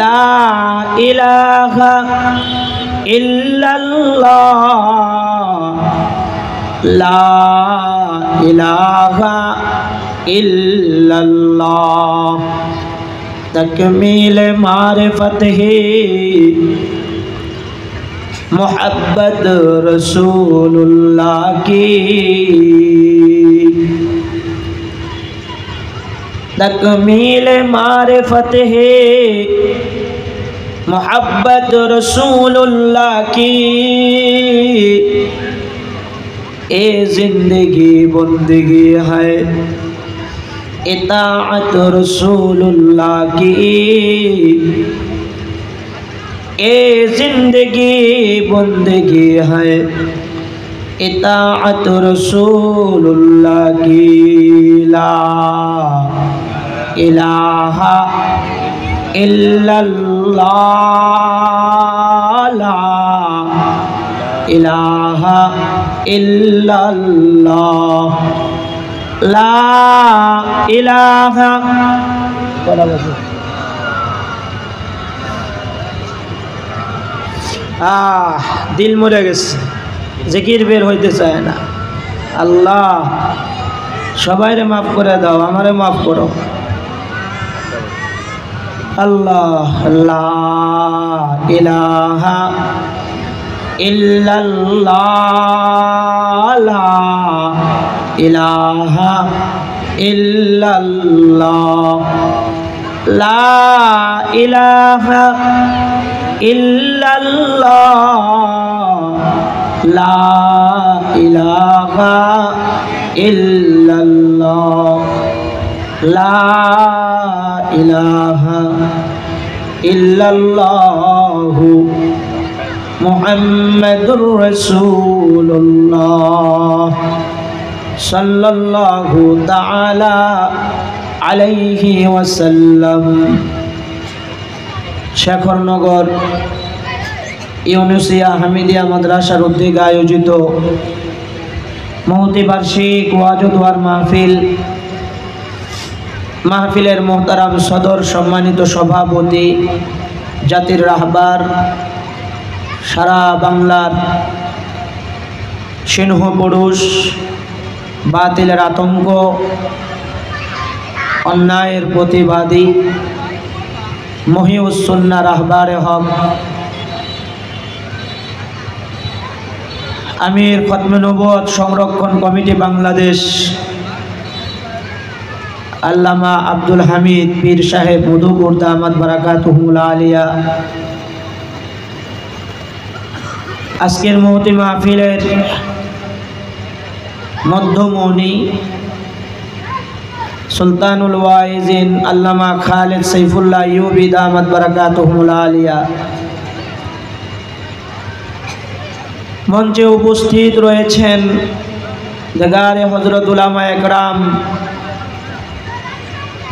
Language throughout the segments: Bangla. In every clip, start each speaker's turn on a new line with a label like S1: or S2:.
S1: লা ইলাহা ইল্লাল্লাহ লা ইলাহা इल्लल्लाह तकमील मारिफत ही मोहब्बत रसूलुल्लाह की तकमील मारिफत है मोहब्बत रसूलुल्लाह की ए जिंदगी बंदगी है इताअत रसूलुल्लाह की ए जिंदगी बंदगी है इताअत रसूलुल्लाह की ला इलाहा इल्लल्लाह ला इलाहा इल्लल्लाह ला इलाहा दिल मरे गेছে जिकिर बेर হইতে চায় না আল্লাহ সবাইরে maaf করে দাও আমারে maaf করো আল্লাহ লা ইলাহা ইল্লাল্লাহ লা ইলাহা ইল্লাল্লাহ লা ইলাহা ইল্লাল্লাহ লা ইলাহা ইল্লাল্লাহ লা ইলাহা ইল্লাল্লাহ মুহাম্মাদুর রাসূলুল্লাহ সাল্লাল্লাহু তাআলা আলাইহি ওয়াসাল্লাম। শেখরনগর ইউনুসিয়া হামিদিয়া মাদ্রাসার উদ্যোগে আয়োজিত মহতি বার্ষিক ওয়াজ ও দোয়ার মাহফিলের মোহতারাম সদর সম্মানিত সভাপতি জাতির রাহবার সারা বাংলার সিংহ পুরুষ বাতিলের আতঙ্ক অন্যায়ের প্রতিবাদী মহিউস সুন্নাহ রাহবারে হক আমির খতমে নবুয়ত সংরক্ষণ কমিটি বাংলাদেশ আল্লামা আব্দুল হামিদ পীর সাহেব মধুপুর দামাত বারাকাতুহুল আলিয়া আজকের মহতি মাহফিলের মধ্যমণি সুলতানুল ওয়াইজিন আল্লামা খালিদ সাইফুল্লাহ ইউবি দামাত বারাকাতুহুল আলিয়া মঞ্চে উপস্থিত রয়েছেন দেগারে হযরত উলামা একরাম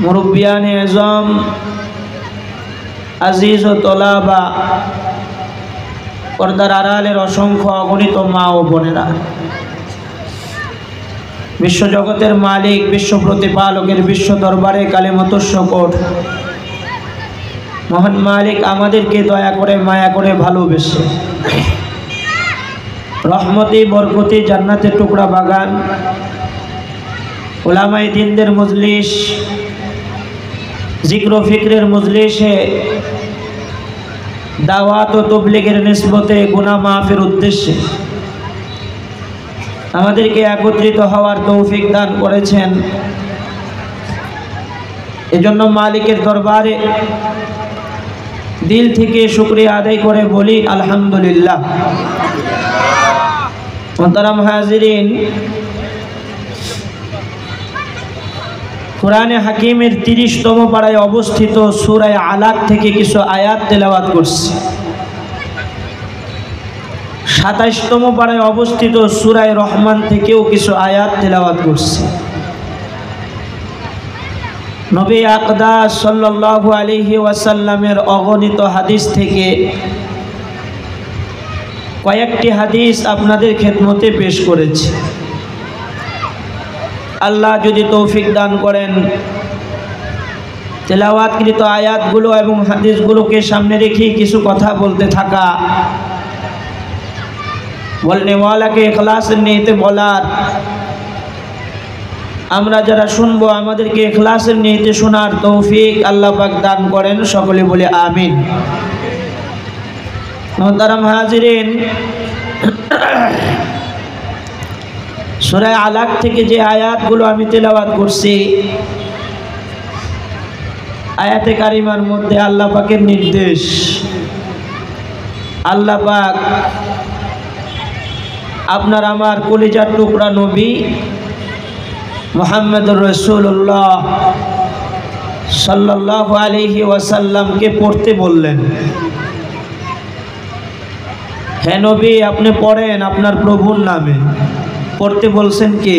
S1: মুরব্বিয়ানে আজম আজিজ ও তোলাবা পর্দার আড়ালের অসংখ্য অগণিত মা ও বোনেরা বিশ্বজগতের মালিক বিশ্ব প্রতিপালকের বিশ্ব দরবারে কালেমত শকর মহান মালিক আমাদেরকে দয়া করে মায়া করে ভালোবেসে রহমতি বরকতি জান্নাতের টুকরা বাগান উলামায়ে দ্বীনদের মজলিস জিক্র ফিক্রের মজলিসে দাওয়াত ও তাবলীগের নিসবতে গুনাহ মাফের উদ্দেশ্যে আমাদেরকে একত্রিত হওয়ার তৌফিক দান করেছেন। এজন্য মালিকের দরবারে দিল থেকে শুকরিয়া আদায় করে বলি আলহামদুলিল্লাহ। মোহতারাম হাজিরিন, কোরআনে হাকিমের 30তম পারায় অবস্থিত সূরা আলাক থেকে কিছু আয়াত তেলাওয়াত করছি। 27তম পারায় অবস্থিত সূরা রহমান থেকেও কিছু আয়াত তেলাওয়াত করছি। নবী আকদাস সাল্লাল্লাহু আলাইহি ওয়াসাল্লামের অগণিত হাদিস থেকে কয়েকটি হাদিস আপনাদের খেদমতে পেশ করেছি। আল্লাহ যদি তৌফিক দান করেন তেলাওয়াতকৃত আয়াতগুলো এবং হাদিসগুলোকে সামনে রেখে কিছু কথা বলতে থাকা, বলনেওয়ালাকে ইখলাসের নিয়তে বলার। আমরা যারা শুনবো আমাদেরকে ইখলাসের নিয়তে শোনার তৌফিক আল্লাহ পাক দান করেন, সকলে বলে আমিন। মোহতারাম হাজিরিন, সূরা আলাক থেকে যে আয়াতগুলো আমি তেলাওয়াত করছি, আয়াতে কারিমার মধ্যে আল্লাহ পাকের নির্দেশ। আল্লাহ পাক আপনার আমার কলিজার টুকরা নবী মুহাম্মদুর রাসূলুল্লাহ সাল্লাল্লাহু আলাইহি ওয়াসাল্লামকে পড়তে বললেন। হে নবী, আপনি পড়েন আপনার প্রভুর নামে। পড়তে বলছেন কে?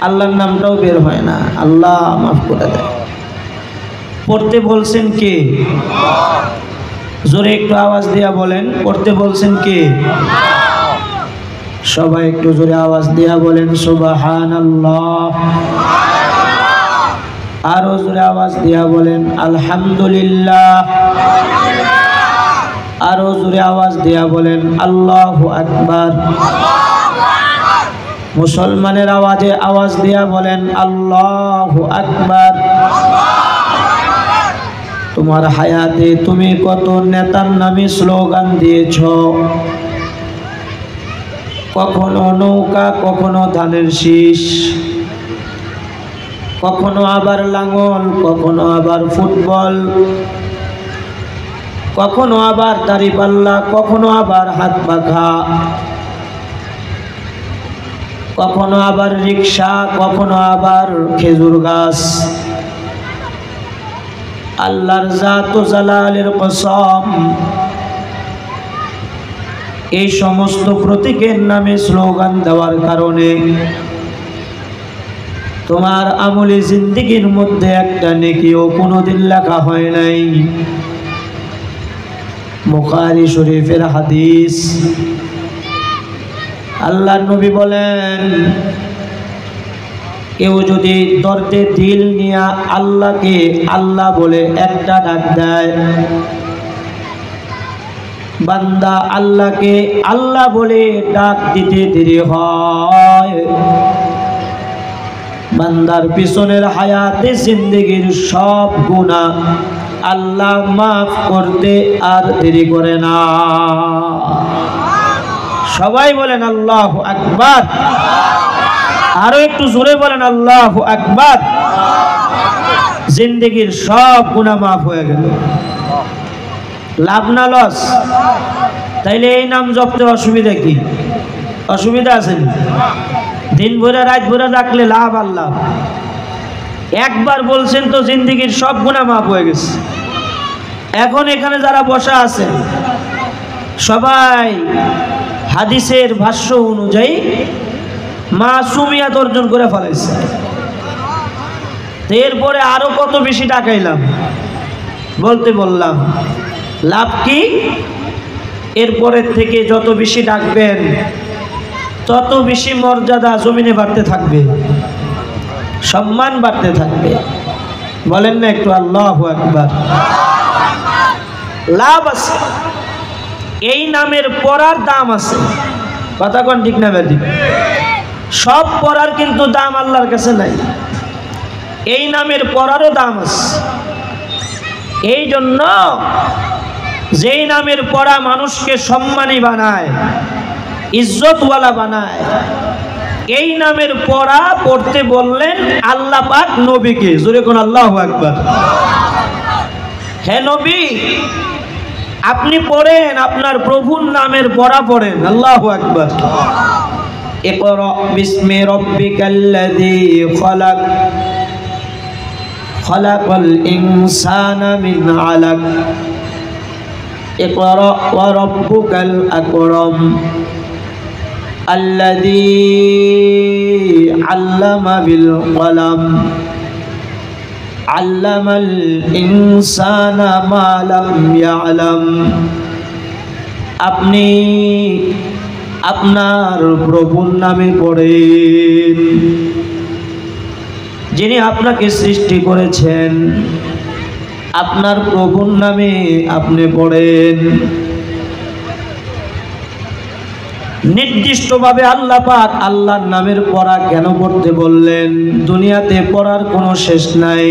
S1: আল্লাহর নামটাও বের হয় না, আল্লাহ মাফ করে দেয়। পড়তে বলছেন কে? জোরে একটু আওয়াজ দিয়া বলেন, পড়তে বলছেন কে? সবাই একটু জোরে আওয়াজ দিয়া বলেন সুবহানাল্লাহ। আরো জোরে আওয়াজ দিয়া বলেন আলহামদুলিল্লাহ। আরো জোরে আওয়াজ দিয়া বলেন আল্লাহু আকবার। মুসলমানের আওয়াজে আওয়াজ দিয়া বলেন আল্লাহু আকবার। তোমার হায়াতে তুমি কত নেতার নামে স্লোগান দিয়েছ, কখনো নৌকা, কখনো ধানের শীষ, কখনো আবার লাঙল, কখনো আবার ফুটবল, কখনো আবার দাড়িপাল্লা, কখনো আবার হাত পাখা, কখনো আবার রিক্সা, কখনো আবার খেজুর গাছ। আল্লাহর জাত ও জালালের কসম, এই সমস্ত প্রতীকের নামে স্লোগান দেওয়ার কারণে তোমার আমলে জিন্দেগির মধ্যে একটা নেকিও কোনোদিন লেখা হয় নাই। বুখারী শরীফের হাদিস। আল্লাহর নবী বলেন, কেউ যদি দর্দে দিল নিয়ে আল্লাহকে আল্লাহ বলে একটা ডাক দেয়, বান্দা আল্লাহকে আল্লাহ বলে ডাক দিতে দেরি হয়, বান্দার পিছনের হায়াতে জিন্দেগির সব গুনাহ আল্লাহ মাফ করতে আর দেরি করে না। সবাই বলেন আল্লাহু আকবার। আরো একটু জোরে বলেন আল্লাহু আকবার। জিন্দেগির সব গুনাহ মাফ হয়ে গেল। লাভ না লস? তাইলে এই নাম জপতে অসুবিধা কি? অসুবিধা আছে? দিন ভরে রাত ভরে ডাকলে লাভ আল্লাহ। একবার বলছেন তো জিন্দেগির সব গুনাহ মাফ হয়ে গেছে। এখন এখানে যারা বসা আছেন সবাই হাদিসের ভাষ্য অনুযায়ী মাসুমিয়াত অর্জন করে ফেলাইছে। এরপরে আরো কত বেশি ডাকাইলাম, বলতে বললাম লাভ কি? এরপরের থেকে যত বেশি ডাকবেন তত বেশি মর্যাদা জমিনে বাড়তে থাকবে, সম্মান বাড়তে থাকবে। বলেন না একটু আল্লাহু আকবার। লাভ আছে, এই নামের পড়ার দাম আছে। কথা কোন ঠিক না বেদি? সব পড়ার কিন্তু দাম আল্লাহর কাছে নাই, এই নামের পড়ারও দাম আছে। এই জন্য যেই নামের পড়া মানুষকে সম্মানী বানায়, ইজ্জতওয়ালা বানায়, এই নামের পড়া পড়তে বললেন আল্লাহ পাক নবীকে। জোরে কোন আল্লাহু আকবার। হে নবী, আপনি পড়েন আপনার প্রভুর নামের পড়া পড়েন। আল্লাহু আকবার। ইকরা বিসমি রাব্বিকাল্লাযী খলাক, খলাকাল ইনসানা মিন আলাক, ইকরা ওয়া রাব্বুকাল আকরাম, আল্লাযী আল্লামা বিল কলম, আল্লামাল ইনসানা মা লাম ইয়ালাম। আপনি আপনার প্রভুর নামে পড়েন। যিনি আপনাকে সৃষ্টি করেছেন, আপনার প্রভুর নামে আপনি পড়েন। নির্দিষ্টভাবে আল্লাহ পাক আল্লাহর নামের পড়া কেন পড়তে বললেন? দুনিয়াতে পড়ার কোনো শেষ নাই,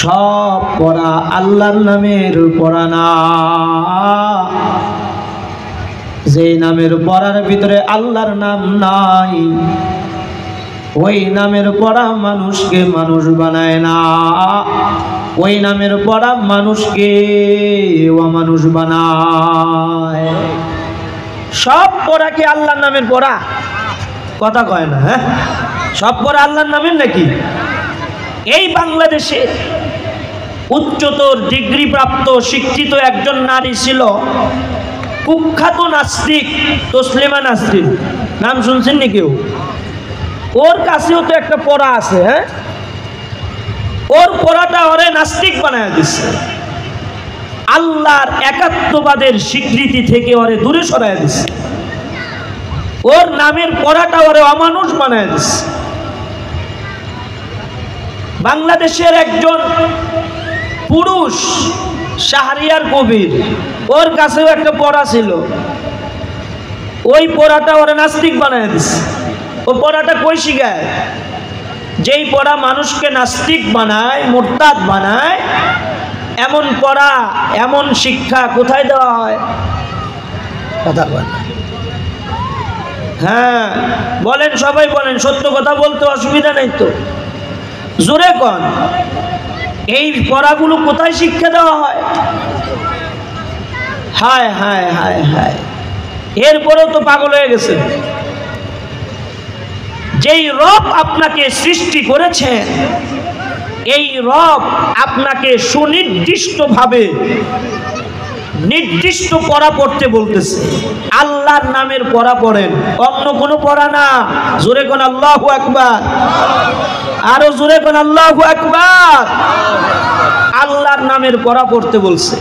S1: সব পড়া আল্লাহর নামের পড়া না। যে নামের পড়ার ভিতরে আল্লাহর নাম নাই, ওই নামের পড়া মানুষকে মানুষ বানায় না, ওই নামের পড়া মানুষকে অমানুষ বানায়। সব পড়া কি আল্লাহর নামের পড়া? কথা কয় না, হ্যাঁ? সব পড়া আল্লাহর নামের নাকি? এই বাংলাদেশে উচ্চতর ডিগ্রি প্রাপ্ত শিক্ষিত একজন নারী ছিল, কুখ্যাত নাস্তিক, তসলিমা নাসরিন। নাম শুনছেন নি কেউ? ওর কাছেও তো একটা পড়া আছে, হ্যাঁ? ওর পড়াটা ওরে নাস্তিক বানায় দিচ্ছে, আল্লাহর একাত্মবাদের স্বীকৃতি থেকে ওরে দূরে সরায় দিচ্ছে, ওর নামের পড়াটা ওরে অমানুষ বানায় দিচ্ছে। বাংলাদেশের একজন পুরুষ শাহরিয়ার কবির, ওর কাছেও একটা পড়া ছিল, ওই পড়াটা ওরে নাস্তিক বানায় দিচ্ছে। ও পড়াটা কই শিখায়? যেই পড়া মানুষকে নাস্তিক বানায়, মুরতাদ বানায়, এমন পড়া, এমন শিক্ষা কোথায় দেওয়া হয়? কথা বলেন, হ্যাঁ বলেন, সবাই বলেন, সত্য কথা বলতে অসুবিধা নেই তো, জোরে কন। এই পড়াগুলো কোথায় শিক্ষা দেওয়া হয়? হায় হায় হায় হায়, এরপরেও তো পাগল হয়ে গেছে। যেই রব আপনাকে সৃষ্টি করেছেন, এই রব আপনাকে সুনির্দিষ্টভাবে নির্দিষ্ট পড়া পড়তে বলতেছে। আল্লাহর নামের পড়া পড়েন, অন্য কোনো পড়া না। জোরে কোন আল্লাহু আকবার, আরো জোরে কোন আল্লাহু আকবার। আল্লাহর নামের পড়া পড়তে বলছে।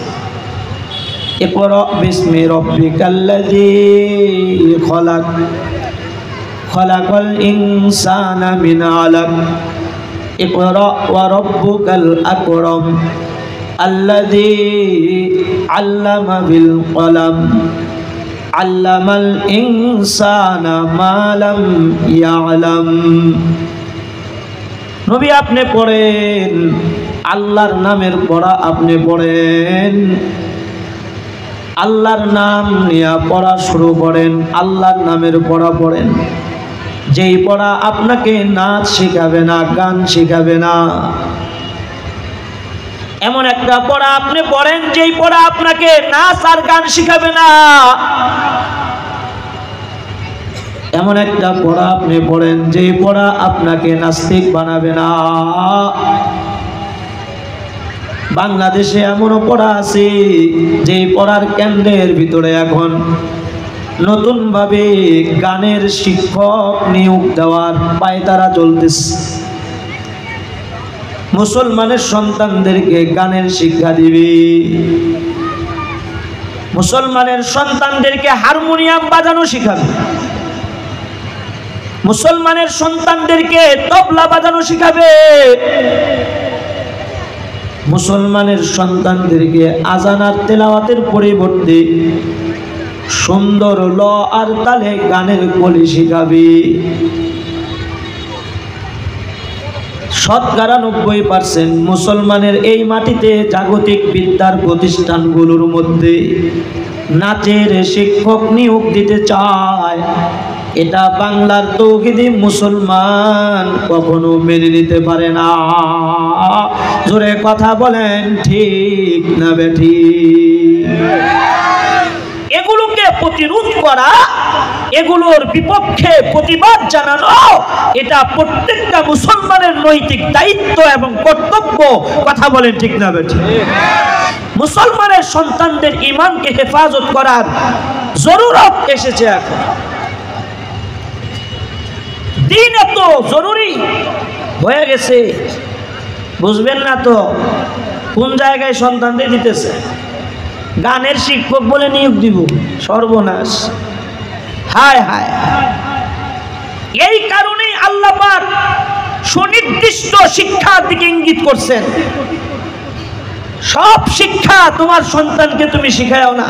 S1: ইকরা বিসমি রাব্বিকাল্লাযী খলাক, খলাকাল ইনসানা মিন আলাক, ইকরা ওয়া রাব্বুকাল আকরাম আল্লাযী আল্লামা বিল কলম আল্লামাল ইনসানা মা লাম ইয়ালাম। নবী আপনি পড়েন, আল্লাহর নামের পড়া আপনি পড়েন, আল্লাহর নাম নিয়ে পড়া শুরু করেন, আল্লাহর নামের পড়া পড়েন। যেই পড়া আপনাকে নাচ শেখাবে না, গান শেখাবে না, এমন একটা পড়া আপনি পড়েন যেই পড়া আপনাকে নাচ আর গান শেখাবে না। এমন একটা পড়া আপনি পড়েন যেই পড়া আপনাকে নাস্তিক বানাবে না। বাংলাদেশে এমনও পড়া আছে যেই পড়ার কেন্দ্রের ভিতরে এখন নতুনভাবে গানের শিক্ষক নিয়োগ দেওয়ার পায়তারা চলতেছে। মুসলমানের সন্তানদেরকে গানের শিক্ষা দিবে, মুসলমানের সন্তানদেরকে হারমোনিয়াম বাজানো শিখাবে, মুসলমানের সন্তানদেরকে তবলা বাজানো শিখাবে, মুসলমানের সন্তানদেরকে আজান আর তেলাওয়াতের পরিবর্তে সুন্দর ল আর তালে গানের কলি শিখাবে। ৯০% মুসলমানের এই মাটিতে জাগতিক বিদ্যার প্রতিষ্ঠানগুলোর মধ্যে নাচের শিক্ষক নিয়োগ দিতে চায়। এটা বাংলার তৌহিদি মুসলমান কখনো মেনে নিতে পারে না। জোরে কথা বলেন, ঠিক না বেঠিক? এগুলোকে প্রতিরোধ করা, এগুলোর বিপক্ষে প্রতিবাদ জানানো, এটা প্রত্যেকটা মুসলমানের নৈতিক দায়িত্ব এবং কর্তব্য। কথা বলেন, ঠিক না বেঠিক? মুসলমানের সন্তানদের ঈমানকে হেফাজত করার জরুরত এসেছে এখন। দিন এত জরুরি হয়ে গেছে, বুঝবেন না তো কোন জায়গায় সন্তানদের দিতেছে। গানের শিক্ষক বলে নিয়োগ দিব, সর্বনাশ। হায় হায়, এই কারণেই আল্লাহ পাক সুনির্দিষ্ট শিক্ষার দিকে ইঙ্গিত করছেন। সব শিক্ষা তোমার সন্তানকে তুমি শিখায়ও না,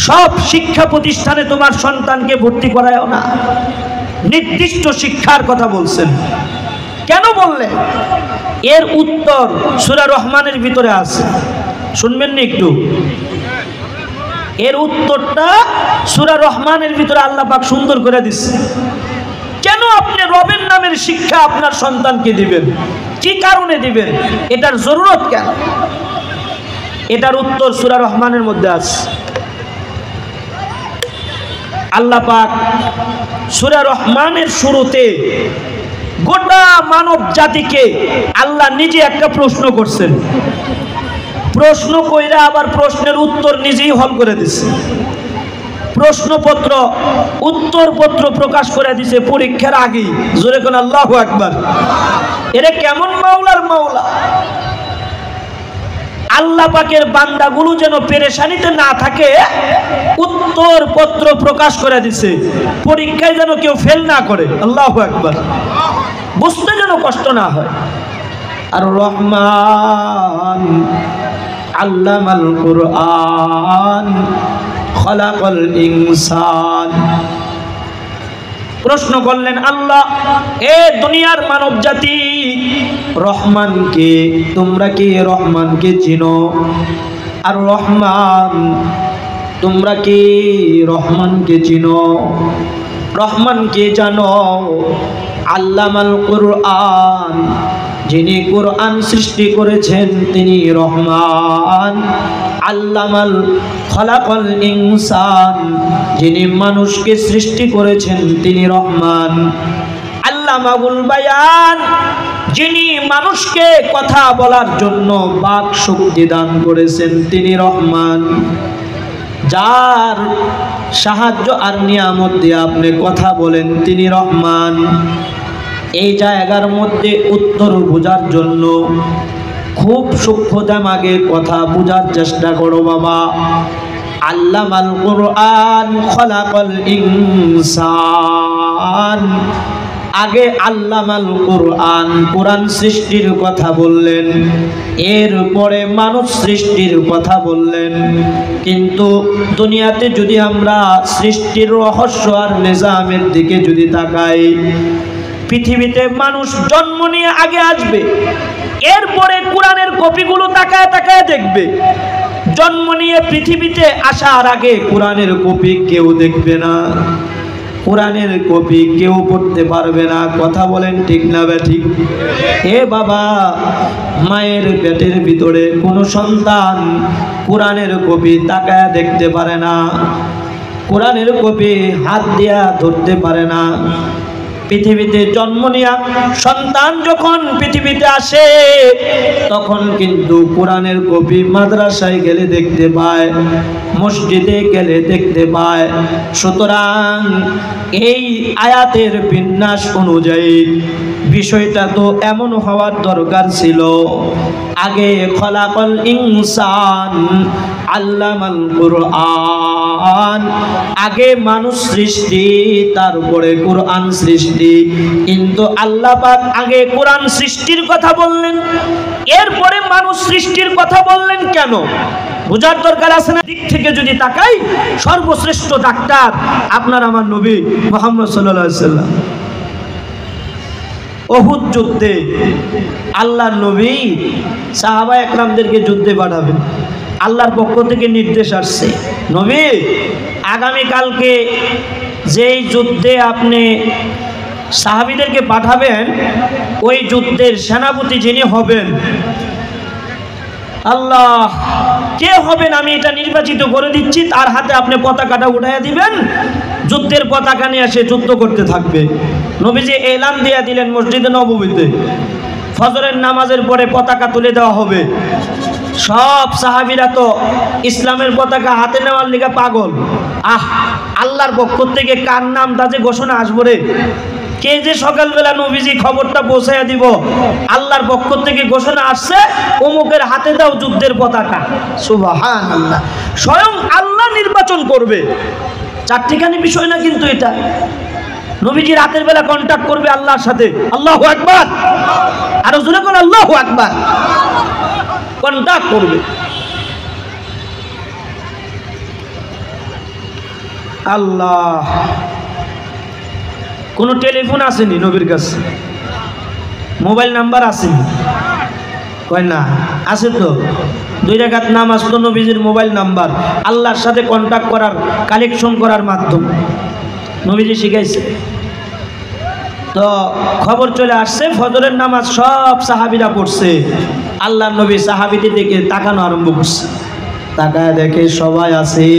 S1: সব শিক্ষা প্রতিষ্ঠানে তোমার সন্তানকে ভর্তি করায়ও না, নির্দিষ্ট শিক্ষার কথা বলছেন। কেন বললেন? এর উত্তর সূরা রহমানের ভিতরে আছে, শুনবেন না একটু? এর উত্তরটা সূরা রহমানের ভিতরে আল্লাহ পাক সুন্দর করে দিচ্ছে। কেন আপনি রবের নামের শিক্ষা আপনার সন্তানকে দিবেন, কি কারণে দিবেন, এটার জরুরত কেন? এটার উত্তর সূরা রহমানের মধ্যে আছে। আল্লাহ পাক সূরা রহমানের শুরুতে গোটা মানব জাতিকে আল্লাহ নিজে একটা প্রশ্ন করছেন। প্রশ্ন কইরা আবার প্রশ্নের উত্তর নিজেই হল করে দিচ্ছে। প্রশ্নপত্র উত্তরপত্র প্রকাশ করে দিছে পরীক্ষার আগেই। জোরে কোন আল্লাহু আকবার। এরা কেমন মাওলার মাওলা! আল্লাহ পাকের বান্দাগুলো যেন পেরেশানিতে না থাকে, উত্তরপত্র প্রকাশ করে দিছে, পরীক্ষায় যেন কেউ ফেল না করে। আল্লাহু আকবার। বুঝতে যেন কষ্ট না হয়। আর রহমান আল্লামাল কুরআন খলাকাল ইনসান। প্রশ্ন করলেন আল্লাহ, এ দুনিয়ার মানব জাতি, রহমানকে, তোমরা কি রহমানকে চিনো? আর রহমান, তোমরা কি রহমানকে চিনো? রহমানকে জানো? আল্লামাল কুরআন, যিনি কুরআন সৃষ্টি করেছেন তিনি রহমান। আল্লামাল খলাকাল ইনসান, যিনি মানুষকে সৃষ্টি করেছেন তিনি রহমান। আল্লামাহুল বায়ান, যিনি মানুষকে কথা বলার জন্য বাক শক্তি দান করেছেন তিনি রহমান। যার সাহায্য আর নিয়ামত দিয়ে আপনি কথা বলেন তিনি রহমান। এই জায়গার মধ্যে উত্তর বোঝার জন্য খুব সূক্ষ্মতা মাগে কথা বোঝার চেষ্টা করো বাবা। আল্লামাল কুরআন খলাকাল ইনসান, আগে আল্লামাল কুরআন, কোরআন সৃষ্টির কথা বললেন, এরপরে মানুষ সৃষ্টির কথা বললেন। কিন্তু দুনিয়াতে যদি আমরা সৃষ্টির রহস্য আর নিজামের দিকে যদি তাকাই, পৃথিবীতে মানুষ জন্ম নিয়ে আগে আসবে, এরপরে কোরআনের কপিগুলো তাকায় তাকায় দেখবে। জন্ম নিয়ে পৃথিবীতে আসার আগে কোরআনের কপি কেউ দেখবে না, কোরআনের কপি কেউ পড়তে পারবে না। কথা বলেন ঠিক না ব্যাঠিক? হে বাবা, মায়ের পেটের ভিতরে কোনো সন্তান কোরআনের কপি তাকায় দেখতে পারে না, কোরআনের কপি হাত দিয়া ধরতে পারে না। পৃথিবীতে জন্ম নেয়া সন্তান যখন পৃথিবীতে আসে, তখন কিন্তু কোরআনের কপি মাদ্রাসায় গেলে দেখতে পায়, মসজিদে গেলে দেখতে পায়। সুতরাং এই আয়াতের বিন্যাস অনুযায়ী বিষয়টা তো এমন হওয়ার দরকার ছিল, আগে খলাকাল ইনসান আল্লামাল কুরআন, আগে মানুষ সৃষ্টি তারপরে কোরআন সৃষ্টি। কিন্তু আল্লাহ পাক আগে কোরআন সৃষ্টির কথা বললেন, এরপরে মানুষ সৃষ্টির কথা বললেন। কেন? বোঝার দরকার আছে না? দিক থেকে যদি তাকাই, সর্বশ্রেষ্ঠ ডাক্তার আপনার আমার নবী মুহাম্মদ সাল্লাল্লাহু আলাইহি ওয়াসাল্লাম। উহুদ যুদ্ধে আল্লাহর নবী সাহাবা একরামদেরকে যুদ্ধে পাঠাবেন, আল্লাহর পক্ষ থেকে নির্দেশ আসছে, নবী আগামীকালকে যেই যুদ্ধে আপনি সাহাবীদেরকে পাঠাবেন, ওই যুদ্ধের সেনাপতি যিনি হবেন, আল্লাহ কে হবেন আমি এটা নির্বাচিত করে দিচ্ছি, তার হাতে আপনি পতাকাটা উঠাইয়া দিবেন, যুদ্ধের পতাকা নিয়ে এসে যুদ্ধ করতে থাকবে। নবীজি এলান দিয়ে দিলেন মসজিদে নববীতে, ফজরের নামাজের পরে পতাকা তুলে দেওয়া হবে। সব সাহাবীরা তো ইসলামের পতাকা হাতে নেওয়ার লিগে পাগল। আল্লাহর পক্ষ থেকে কার নামটা যে ঘোষণা আসবো রে, কে যে সকালবেলা নবীজি খবরটা পৌঁছাইয়া দিব, আল্লাহর পক্ষ থেকে ঘোষণা আসছে অমুকের হাতে দাও যুদ্ধের পতাকা। সুবহানাল্লাহ, স্বয়ং আল্লাহ নির্বাচন করবে। চারটিখানি বিষয় না কিন্তু এটা। নবীজি রাতের বেলা কন্টাক্ট করবে আল্লাহর সাথে। আল্লাহু আকবার, আরো জোরে করে আল্লাহু আকবার। কন্টাক্ট করবে। আল্লাহ, কোন টেলিফোন আসেনি নবীর কাছে, মোবাইল নাম্বার আসেনি? কয় না, আছে তো। 2 রাকাত নামাজ তো নবীজির মোবাইল নাম্বার, আল্লাহর সাথে কন্টাক্ট করার, কালেকশন করার মাধ্যম নবীজি শিখাইছে। তো খবর চলে আসছে, ফজরের নামাজ সব সাহাবীরা পড়ছে। আল্লাহর নবী সাহাবীদের দিকে তাকানো আরম্ভ করছে। তাকায় দেখে সবাই আছে,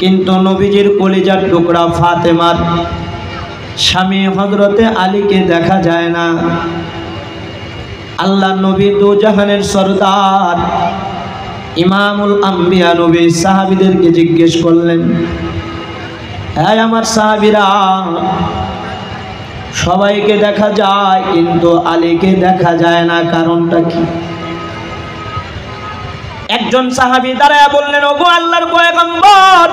S1: কিন্তু নবীজির কলিজার টুকরা ফাতেমার স্বামী হযরতে আলীকে দেখা যায় না। আল্লাহর নবী দু জাহানের সরদার ইমামুল আম্বিয়া নবী সাহাবীদেরকে জিজ্ঞেস করলেন, হ্যাঁ আমার সাহাবীরা, সবাইকে দেখা যায় কিন্তু আলীকে দেখা যায় না, কারণটা কি? একজন সাহাবী দাঁড়ায় বললেন, ওগো আল্লাহর পয়গম্বর,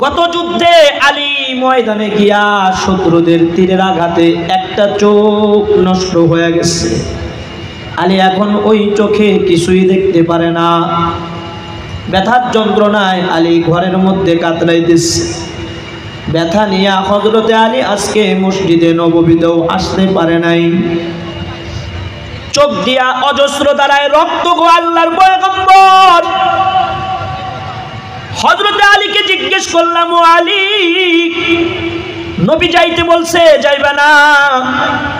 S1: গত যুদ্ধে আলী ময়দানে গিয়া শত্রুদের তীরের আঘাতে একটা চোখ নষ্ট হয়ে গেছে। আলী এখন ওই চোখে কিছুই দেখতে পারে না। ব্যথার যন্ত্রণায় আলী ঘরের মধ্যে কাতরাইতেছে। ব্যথা নিয়ে হযরতে আলী আজকে মসজিদে নববীতেও আসতে পারে নাই। চোখ দিয়া অজস্র দ্বারায় রক্ত গো আল্লাহর পয়গম্বর। হযরতে আলীকে জিজ্ঞেস করলাম, ও আলী, নবী যাইতে বলছে, যাইবে না?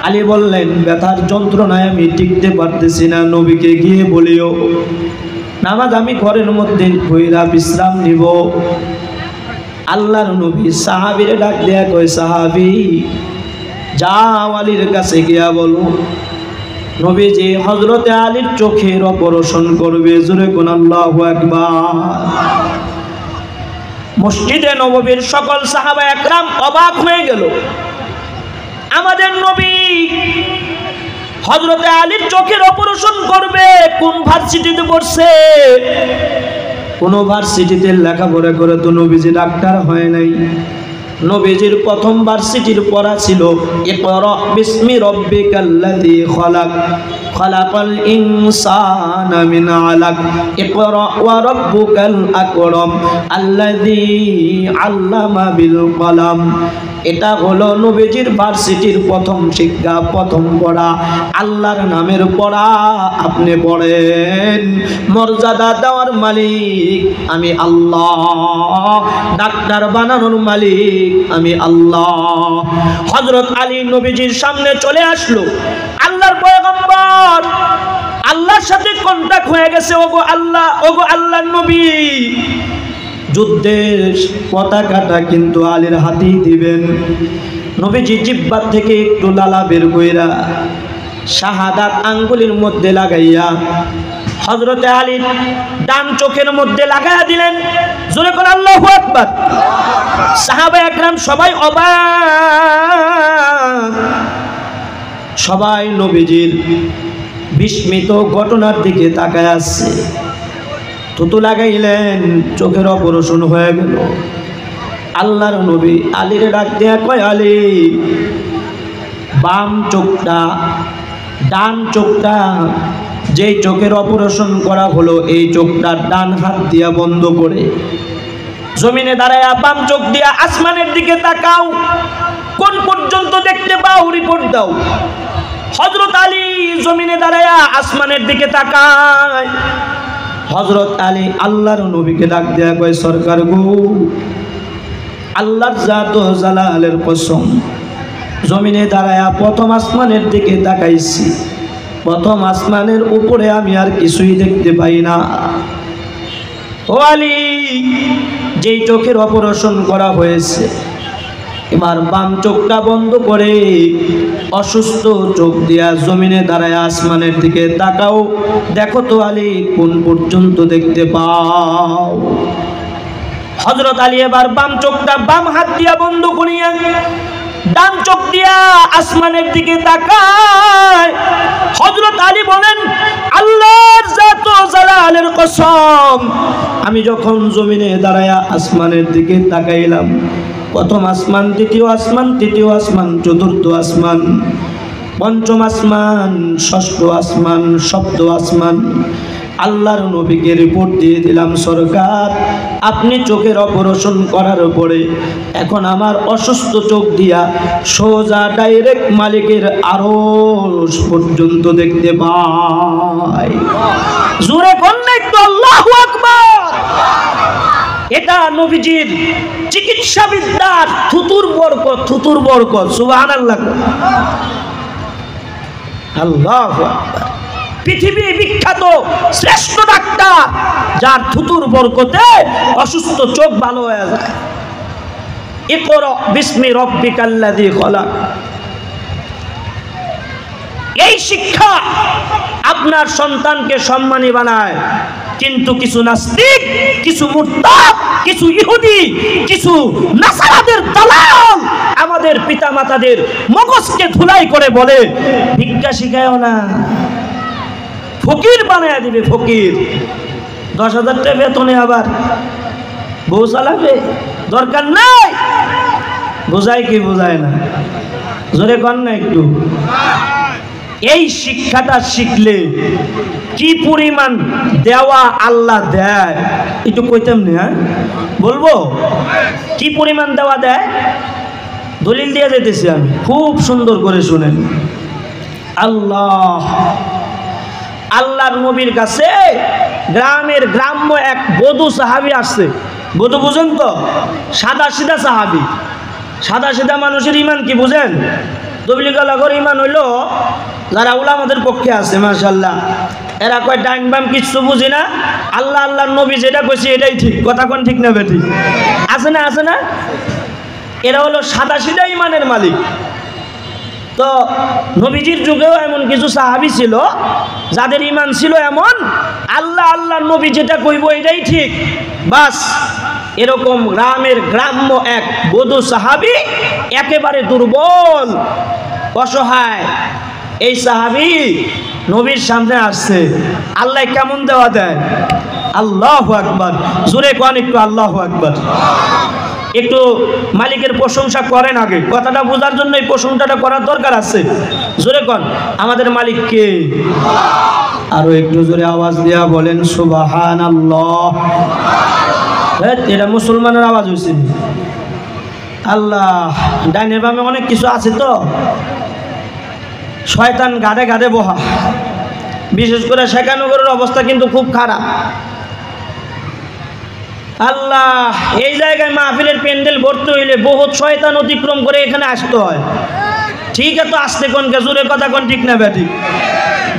S1: আলী বললেন, ব্যথার যন্ত্রণায় আমি টিকতে পারতেছি না, নবীকে গিয়ে বলিও নামাজ আমি ঘরের মধ্যে বইরা বিশ্রাম নিব। আল্লাহর নবী সাহাবীরে ডাক দেয়া কয়, সাহাবী যাও আলীর কাছে গিয়া বলো নবীজি হযরতে আলীর চোখের অপারেশন করবে। জোরে কোন আল্লাহু আকবার। মসজিদে নববীর সকল সাহাবা একরাম অবাক হয়ে গেল। আমাদের নবী হযরতে আলীর চোখের অপারেশন করবে, কোন ভার্সিটিতে পড়ছে? কোন ভার্সিটিতে লেখাপড়া করে তো নবীজি ডাক্তার হয় নাই। নবীজির প্রথম ভার্সিটির পড়া ছিল ইকরা বিসমি রাব্বিকাল্লাযী খালাক খালাকাল ইনসানা মিন আলাক ইকরা ওয়া রাব্বুকাল আকরাম আল্লাযী আল্লামা বিল কলম। এটা হলো নবীজির ভার্সিটির প্রথম শিক্ষা, প্রথম পড়া, আল্লাহর নামের পড়া। আপনি পড়েন, মর্যাদা দেওয়ার মালিক আমি আল্লাহ, ডাক্তার বানানোর মালিক আমি আল্লাহ। হযরত আলী নবীজির সামনে চলে আসলো। আল্লাহর পয়গম্বর, আল্লাহর সাথে কন্টাক্ট হয়ে গেছে। ওগো আল্লাহ, ওগো আল্লাহর নবী, যুদ্ধের পতাকাটা কিন্তু আলীর হাতেই দিবেন। নবীজি জিহ্বা থেকে একটু লালা বের কইরা শাহাদাত আঙ্গুলের মধ্যে লাগাইয়া হযরতে আলীর ডান চোখের মধ্যে লাগাইয়া দিলেন। জোরে করে আল্লাহু আকবার। সাহাবা একরাম সবাই অবাক, সবাই নবীজির বিস্মিত ঘটনার দিকে তাকায় আসছে। থুতু লাগাইলেন, চোখের অপারেশন হয়ে গেল। আল্লাহর নবী আলীর ডাক দেয়া কয়, আলী, বাম চোখটা, ডান চোখটা, যেই চোখের অপারেশন করা হলো, এই চোখটা ডান হাত দিয়া বন্ধ করে জমিনে দাঁড়ায়া বাম চোখ দিয়া আসমানের দিকে তাকাও, কোন পর্যন্ত দেখতে পাও রিপোর্ট দাও। হযরত আলী জমিনে দাঁড়ায়া আসমানের দিকে তাকায়। হযরত আলী আল্লাহর নবীকে ডাক দেয়া কয়, সরকার গো, আল্লাহর জাত ও জালালের কসম, জমিনে দাঁড়ায়া প্রথম আসমানের দিকে তাকাইছি, প্রথম আসমানের উপরে আমি আর কিছুই দেখতে পাই না। ও আলী, যেই চোখের অপারেশন করা হয়েছে, এবার বাম চোখটা বন্ধ করে অসুস্থ চোখ দিয়া জমিনে দাঁড়ায় আসমানের দিকে তাকাও, দেখো তো আলী কোন পর্যন্ত দেখতে পাও। হযরত আলী এবার বাম চোখটা বাম হাত দিয়া বন্ধ করিয়া ডান চোখ দিয়া আসমানের দিকে তাকায়। হযরত আলী বলেন, আল্লাহর জাত ও জালালের কসম, আমি যখন জমিনে দাঁড়ায়া আসমানের দিকে তাকাইলাম, প্রথম আসমান, দ্বিতীয় আসমান, তৃতীয় আসমান, চতুর্থ আসমান, পঞ্চম আসমান, ষষ্ঠ আসমান, সপ্তম আসমান। আল্লাহর নবীকে রিপোর্ট দিয়ে দিলাম, সরকার আপনি চোখের অপারেশন করার পরে এখন আমার অসুস্থ চোখ দিয়া সোজা ডাইরেক্ট মালিকের আরশ পর্যন্ত দেখতে পাই। জোরে কন্যা একটু আল্লাহু আকবার। এটা নবীজির চিকিৎসা বিদ্যার থুতুর বরকত, থুতুর বরকত। সুবহানাল্লাহ, আল্লাহু আকবার। পৃথিবী বিখ্যাত শ্রেষ্ঠ ডাক্তার, যার থুতুর বরকতে অসুস্থ চোখ ভালো হয়ে যায়। ইকরা বিসমি রাব্বিকাল্লাযী খলাক। এই শিক্ষা আপনার সন্তানকে সম্মানী বানায়। কিন্তু কিছু নাস্তিক, কিছু মুরতাদ, কিছু ইহুদি, কিছু নাসারাদের দালাল আমাদের পিতামাতাদের মগজকে ধুলাই করে বলে ভিক্ষা শিখায়ও না, ফকির বানায় দিবে। ফকির 10,000 টাকা বেতনে আবার বউ চালাবে, দরকার নাই। বোঝায় কি বোঝায় না? জোরে কর না একটু। এই শিক্ষাটা শিখলে কি পরিমাণ দেওয়া আল্লাহ দেয় একটু কইতাম না? হ্যাঁ বলবো, কি পরিমাণ দেওয়া দেয় দলিল দিয়ে যেতেছি আমি, খুব সুন্দর করে শুনেন। আল্লাহর নবীর কাছে গ্রামের গ্রাম্য এক বধূ সাহাবী আসছে। বধূ বুঝেন তো? সাদা সিধা সাহাবী। সাদা সিধা মানুষের ইমান কি বুঝেন? দবিলিকালাগর ইমান হইল যারা উলামাদের পক্ষে আছে, মাশাআল্লাহ। এরা কয় ডাইন বাম কিচ্ছু বুঝি না, আল্লাহ আল্লাহর নবী যেটা কইছে এটাই ঠিক। কথা কোন ঠিক না বেঠিক? আছে না? আছে না? এরা হলো সাদা সিধা ইমানের মালিক। তো নবীজির যুগেও এমন কিছু সাহাবী ছিল যাদের ইমান ছিল এমন, আল্লাহ আল্লাহর নবী যেটা কইব এটাই ঠিক, বাস। এরকম গ্রামের গ্রাম্য এক বধূ সাহাবী, একেবারে দুর্বল অসহায়। এই সাহাবী নবীর সামনে আসছে। আল্লাহ কেমন দেওয়া দেয়? আল্লাহু আকবার। জোরে কোন একটু আল্লাহু আকবার। একটু মালিকের প্রশংসা করেন আগে, কথাটা বোঝার জন্য এই প্রশংসাটা করার দরকার আছে। জোরে কোন আমাদের মালিক কে? আরো একটু জোরে আওয়াজ দিয়া বলেন সুবহানাল্লাহ। এটা মুসলমানের আওয়াজ হয়েছে। আল্লাহ, ডাইনে বামে অনেক কিছু আছে তো, শয়তান গাড়ে গাড়ে বহা। বিশেষ করে শেখানগরের অবস্থা কিন্তু খুব খারাপ। আল্লাহ, এই জায়গায় মাহফিলের প্যান্ডেল ভর্তি হইলে বহুত শয়তান অতিক্রম করে এখানে আসতে হয়। ঠিক আছে, আসতে কোন জোরে কথা কোন ঠিক না ব্যাঠিক?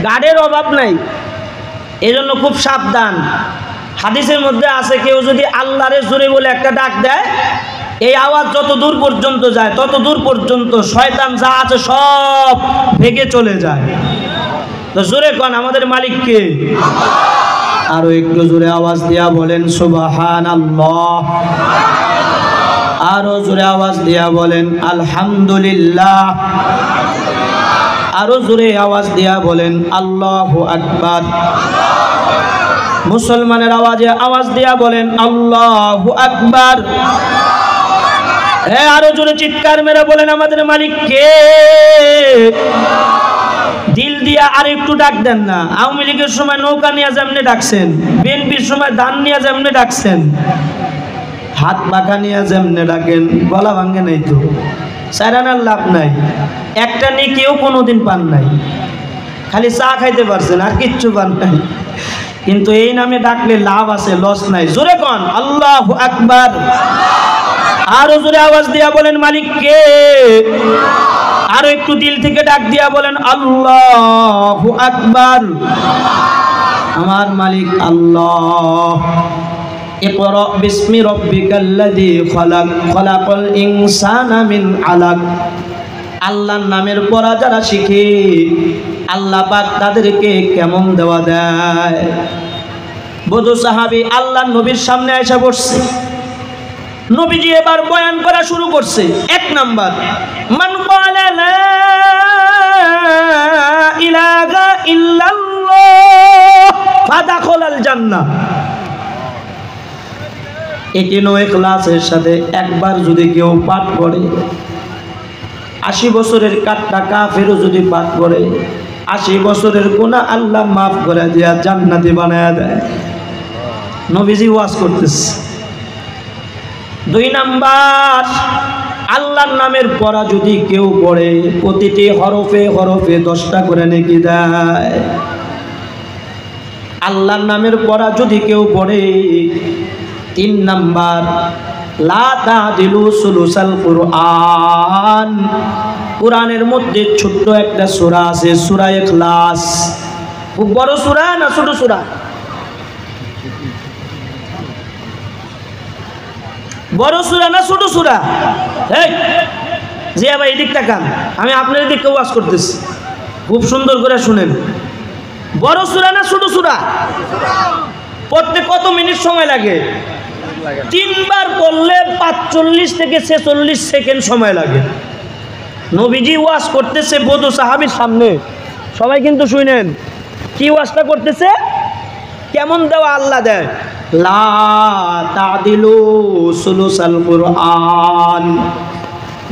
S1: গাড়ের অভাব নাই, এজন্য খুব সাবধান। হাদিসের মধ্যে আছে কেউ যদি আল্লাহরে জোরে বলে একটা ডাক দেয়, এই আওয়াজ যত দূর পর্যন্ত যায় তত দূর পর্যন্ত শয়তান যা আছে সব ভেঙে চলে যায়। তো জোরে কোন আমাদের মালিক কে? আরো একটু জোরে আওয়াজ দিয়া বলেন সুবহানাল্লাহ। আরো জোরে আওয়াজ দিয়া বলেন আলহামদুলিল্লাহ। আরো জোরে আওয়াজ দিয়া বলেন আল্লাহু আকবার। মুসলমানের আওয়াজে আওয়াজ দিয়া বলেন আল্লাহু আকবার। আরো জোরে চিৎকার মেরে বলেন আমাদের মালিক কে? দিল দিয়া আর একটু ডাক দেন না। আওয়ামী লীগের সময় নৌকা নিয়ে যেমনি ডাকছেন, বিএনপির সময় ধান নিয়ে যেমনি ডাকছেন, হাত পাখা নিয়ে যেমনি ডাকেন, গলা ভাঙ্গে নাই তো, সারানার লাভ নাই। একটা নিয়ে কেউ কোনোদিন পান নাই, খালি চা খাইতে পারছেন আর কিচ্ছু পান নাই। কিন্তু এই নামে ডাকলে লাভ আছে, লস নাই। জোরে কোন আল্লাহু আকবার। আরো জোরে আওয়াজ দিয়া বলেন মালিক কে? আরো একটু দিল থেকে ডাক দিয়া বলেন আল্লাহু আকবার। আমার মালিক আল্লাহ। ইকরা বিসমি রাব্বিকাল্লাযী খলাক, খলাকাল ইনসানা মিন আলাক। আল্লাহর নামের পড়া যারা শিখে আল্লাহ পাক তাদেরকে কেমন দেওয়া দেয়। বধূ সাহাবী আল্লাহর নবীর সামনে এসে বসছে। নবীজি এবার বয়ান করা শুরু করছে। এক নাম্বার, মান ক্বালা লা ইলাহা ইল্লাল্লাহ ফাদাখালাল জান্নাহ। একিনো ইখলাসের সাথে একবার যদি কেউ পাঠ করে, 80 বছরের কাটটা কাফেরও যদি পাঠ করে, 80 বছরের গুনাহ আল্লাহ মাফ করে দিয়া জান্নাতি বানায়া দেয়। নবীজি ওয়াজ করতেছে। 2 নাম্বার, আল্লাহর নামের পড়া যদি কেউ পড়ে, প্রতিটি হরফে হরফে 10টা করে নেকি দেয়। আল্লাহর নামের পড়া যদি কেউ পড়ে। 3 নাম্বার, লা তাদিলু সুলুসাল কুরআন, কুরআনের মধ্যে ছোট্ট একটা সূরা আছে, সূরা ইখলাস। খুব বড় সূরা না ছোট সূরা? বড় সূরা না ছোট সূরা? এই জিয়া ভাই এদিক তাকান, আমি আপনার দিকে ওয়াজ করতেছি, খুব সুন্দর করে শুনেন। বড় সূরা না ছোট সূরা? পড়তে কত মিনিট সময় লাগে? 3 বার পড়লে 45 থেকে 46 সেকেন্ড সময় লাগে। নবীজি ওয়াজ করতেছে বদু সাহাবীর সামনে, সবাই কিন্তু শুনেন কি ওয়াজটা করতেছে, কেমন দেওয়া আল্লাহ দেয়। লা তাদিলু সুলুসাল কুরআন,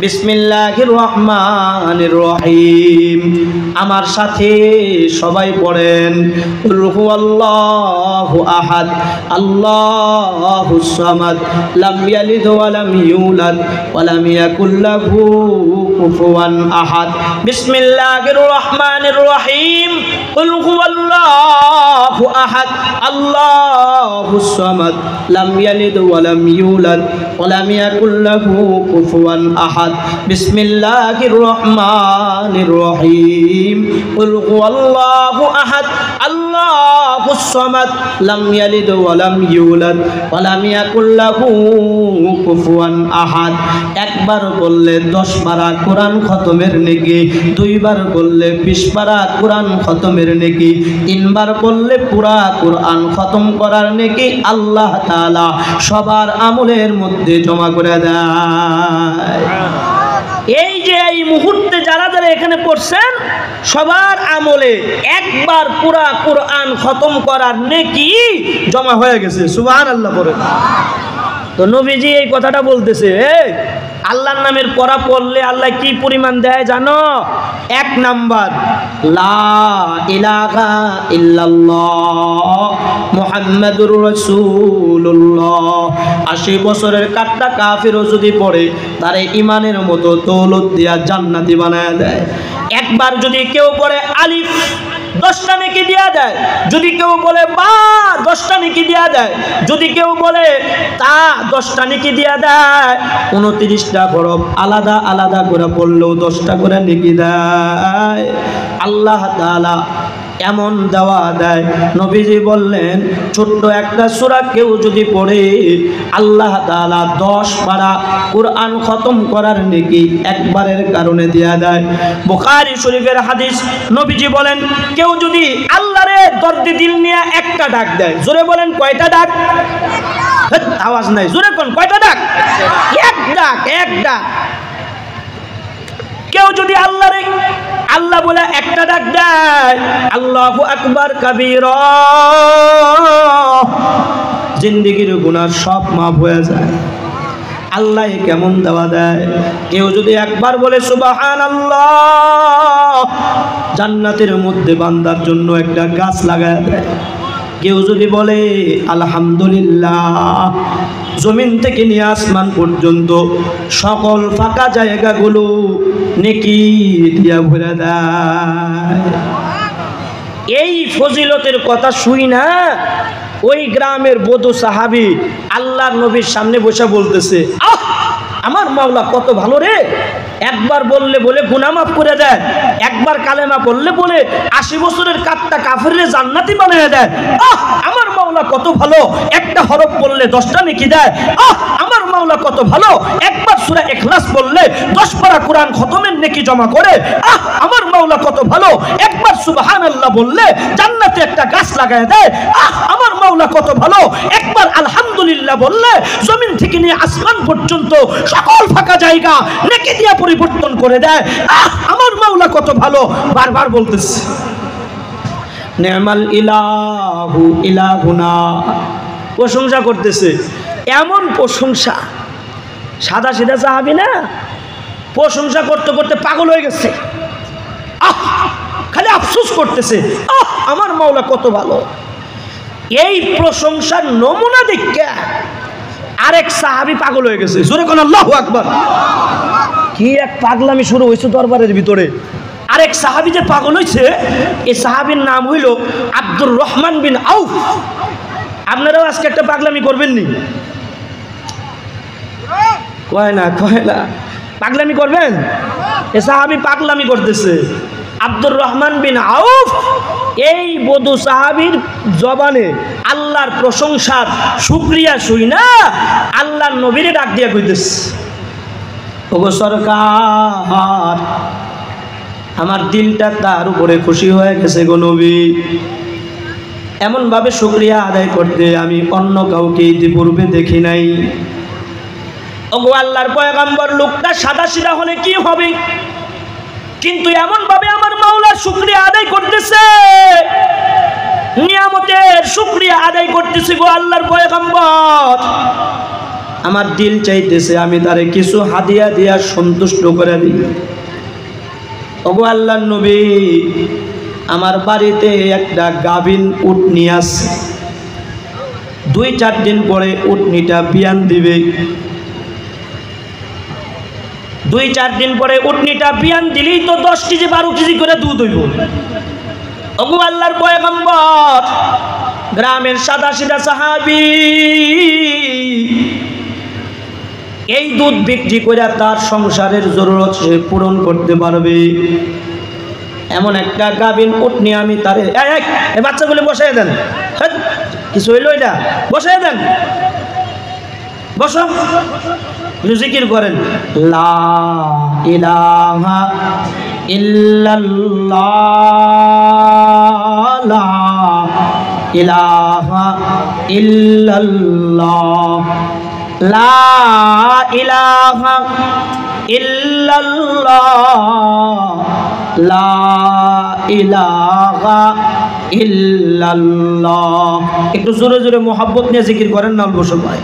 S1: বিসমিল্লাহির রহমানির রহিম। আমার সাথে সবাই পড়েন, কুল হুয়াল্লাহু আহাদ আল্লাহুস সামাদ লাম ইয়ালিদ ওয়া লাম ইউলাদ ওয়া লাম ইয়াকুল লাহু কুফুয়ান আহাদ। বিসমিল্লাহির রহমানির রহিম, কুল হুয়াল্লাহু আহাদ আল্লাহুস সামাদ লাম ইয়ালিদ ওয়া লাম ইউলাদ ওয়া লাম ইয়াকুল লাহু কুফুয়ান আহাদ। বিসমিল্লাহির রহমানির রহিম, কুল হুয়াল্লাহু আহাদ আল্লাহুস সামাদ লাম ইয়ালিদ ওয়া লাম ইউলাদ ওয়া লাম ইয়াকুল লাহু কুফুয়ান আহাদ। একবার বললে 10 পারা কোরআন খতমের নেকি, 2 বার বললে 20 পারা কোরআন খতমের নেকি, 3 বার বললে পুরা কোরআন খতম করার নেকি আল্লাহ তাআলা সবার আমলের মধ্যে জমা করে দেয়। এই যে এই মুহূর্তে যারা যারা এখানে পড়ছেন, সবার আমলে একবার পুরা কোরআন খতম করার নেকি জমা হয়ে গেছে। সুবহানাল্লাহ বলেন। তো নবীজি এই কথাটা বলতেছে, আল্লাহর নামের পড়া পড়লে আল্লাহ কি পরিমাণ দেয় জানো? 1 নাম্বার, লা ইলাহা ইল্লাল্লাহ মুহাম্মাদুর রাসূলুল্লাহ। 80 বছরের কাটটা কাফিরও যদি পড়ে, তারে ইমানের মতো দৌলত দিয়া জান্নাতি বানায় দেয়। একবার যদি কেউ পড়ে আলিফ, 10টা নেকি দিয়া দেয়। যদি কেউ বলে বা, 10টা নেকি দিয়া দেয়। যদি কেউ বলে তা, 10টা নেকি দিয়া দেয়। 29টা হরফ আলাদা আলাদা করে পড়লেও 10টা করে নেকি দেয়। আল্লাহ তাআলা এমন দেওয়া দেয়। নবীজি বললেন, ছোট্ট একটা সূরা কেউ যদি পড়ে, আল্লাহ তাআলা 10 পারা কোরআন খতম করার নেকি একবারের কারণে দেয়া দেয়। বুখারী শরীফের হাদিস, নবীজি বলেন, কেউ যদি আল্লাহরে দর্দে দিল নিয়ে একটা ডাক দেয়, জোরে বলেন কয়টা ডাক? আওয়াজ নাই, জোরে কোন কয়টা ডাক? এক ডাক, এক ডাক। কেউ যদি আল্লাহরে আল্লাহ বলে একটা ডাক দেয়, আল্লাহু আকবার কাবীরা, জিন্দেগির গুনাহ সব মাফ হয়ে যায়। আল্লাহ কেমন দেওয়া দেয়। কেউ যদি একবার বলে সুবহানাল্লাহ, জান্নাতের মধ্যে বান্দার জন্য একটা গাছ লাগায় দেয়। কেউ যদি বলে আলহামদুলিল্লাহ, জমিন থেকে নিয়ে আসমান পর্যন্ত সকল ফাঁকা জায়গাগুলো নেকি দিয়া ভরে দেয়। এই ফজিলতের কথা শুই না ওই গ্রামের বধূ সাহাবী আল্লাহর নবীর সামনে বসে বলতেছে, আহ আমার মাওলা কত ভালো রে, একবার বললে বলে গুনাহ মাফ করে দেয়, একবার কালেমা বললে বলে 80 বছরের কাটটা কাফেররে জান্নাতি বানিয়ে দেয়। আহ আমার মাওলা কত ভালো, একটা হরফ বললে 10টা নেকি দেয়। আহ আমার মাওলা কত ভালো, একবার সূরা ইখলাস বললে 10 পারা কোরআন খতমের নেকি জমা করে। আহ আমার মাওলা কত ভালো, একবার সুবহানাল্লাহ বললে জান্নাতে একটা গাছ লাগায় দেয়। আহ আমার মাওলা কত ভালো, একবার আলহামদুলিল্লাহ বললে জমিন থেকে নিয়ে আসমান পর্যন্ত সকল ফাঁকা জায়গা নেকি দিয়ে পরিবর্তন করে দেয়। আহ আমার মাওলা কত ভালো, বারবার বলতেছে। নি'মাল ইলাহু ইলাহুনা, প্রশংসা করতেছে। এমন প্রশংসা, সাদা সিধা সাহাবী না, প্রশংসা করতে করতে পাগল হয়ে গেছে। খালি আফসোস করতেছে, আমার মাওলা কত ভালো। এই প্রশংসার নমুনা দেখে আরেক সাহাবী পাগল হয়ে গেছে। জোরে কোন আল্লাহু আকবার। কি এক পাগলামি শুরু হয়েছে দরবারের ভিতরে। আরেক সাহাবী যে পাগল হয়েছে, এই সাহাবীর নাম হইল আব্দুর রহমান বিন আউফ। আপনারাও আজকে একটা পাগলামি করবেন নি? কয় না পাগলামি করবেন? এ সাহাবী পাগলামি করতেছে। আব্দুর রহমান বিন আউফ এই বদু সাহাবীর জবানে আল্লাহর প্রশংসার শুকরিয়া শুই না আল্লাহর নবীরে ডাক দিয়া কইতেছে, ওগো সরকার, আমার দিলটা তার উপরে খুশি হয়ে গেছে গো নবী। এমনভাবে শুকরিয়া আদায় করতে আমি অন্য কাউকে ইতিপূর্বে দেখি নাই। ওগো আল্লাহর পয়গম্বর, লোকটা সাদা সিধা হলে কি হবে, কিন্তু এমনভাবে আমার মাওলার শুকরিয়া আদায় করতেছে, নিয়ামতের শুকরিয়া আদায় করতেছে গো আল্লাহর পয়গম্বর। আমার দিল চাইতেছে আমি তারে কিছু হাদিয়া দিয়া সন্তুষ্ট করে দিই। ওগো আল্লাহর নবী, আমার বাড়িতে একটা গাভিন উটনি আছে, 2-4 দিন পরে উটনিটা বিয়ান দিবে। 2-4 দিন পরে উটনিটা বিয়ান দিলেই তো 10 কেজি 12 কেজি করে দুধ হইব। ওগো আল্লাহর পয়গম্বর, গ্রামের সাদা সিধা সাহাবী এই দুধ বিক্রি করে তার সংসারের জরুরত সে পূরণ করতে পারবে, এমন একটা গাভিন উটনি আমি তারে। এই বাচ্চাগুলি বসাই দেন, কিছু হইল এটা, বসাই দেন, বসো, জিকির করেন, লা ইলাহা ইল্লাল্লাহ, লা ইলাহা ইল্লাল্লাহ, লা ইলাহা ইল্লাল্লাহ, লা ইলাহা ইল্লাল্লাহ। একটু জোরে জোরে মোহাব্বত নিয়ে জিকির করেন না অল্প সময়।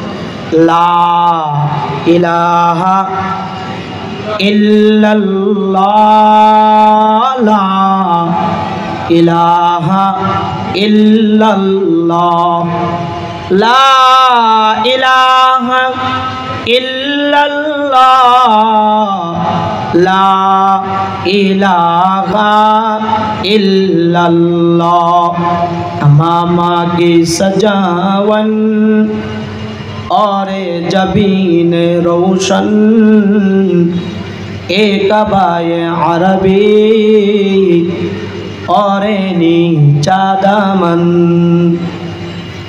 S1: লা ইলাহা ইল্লাল্লাহ, লা ইলাহা ইল্লাল্লাহ, লা ইলাহা ইল্লাল্লাহ, লা ইলাহা ইল্লাল্লাহ। अमामा की सजावन और जबीन रोशन एक बाए अरबी और नीचा दामन।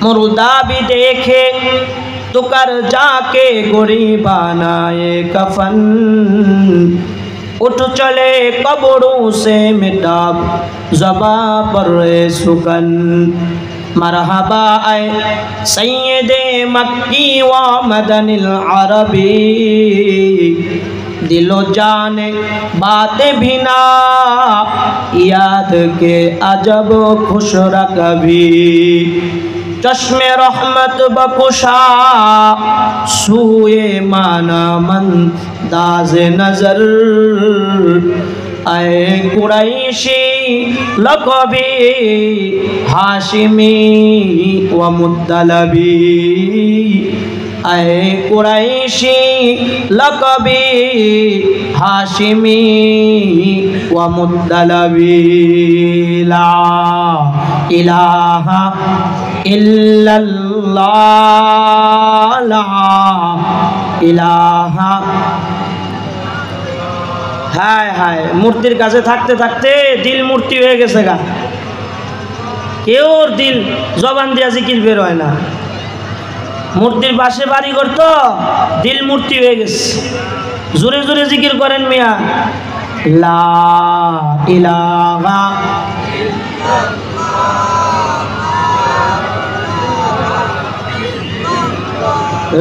S1: मुर्दा भी देखे तो कर जाके गोरी बनाए कफन, उठ चले कब्रों से मिटा ज़बा पर सुकन। मरहबा ऐ सैयदे मक्की व मदनिल अरबी, दिलो जाने बातें भी ना याद के अजब खुश रकभी। चश्मे रहमत बकुशा सूए माना मंदाज नजर, ऐ कुरैशी लक़बी हाशिमी व मुत्तलबी, ऐ कुरैशी लक़बी हाशिमी व मुत्तलबी। ला इलाहा इल्लल्लाह, ला इलाहा। हाय हाय, मूर्तिर काছে থাকতে থাকতে দিল মূর্তি হয়ে গেছে গা। কেউর দিল জবান দিয়া জিকির বের হয় না। মূর্তির পাশে বাড়ি করতো, দিল মূর্তি হয়ে গেছে। জোরে জোরে জিকির করেন মিয়া। লা ইলাহা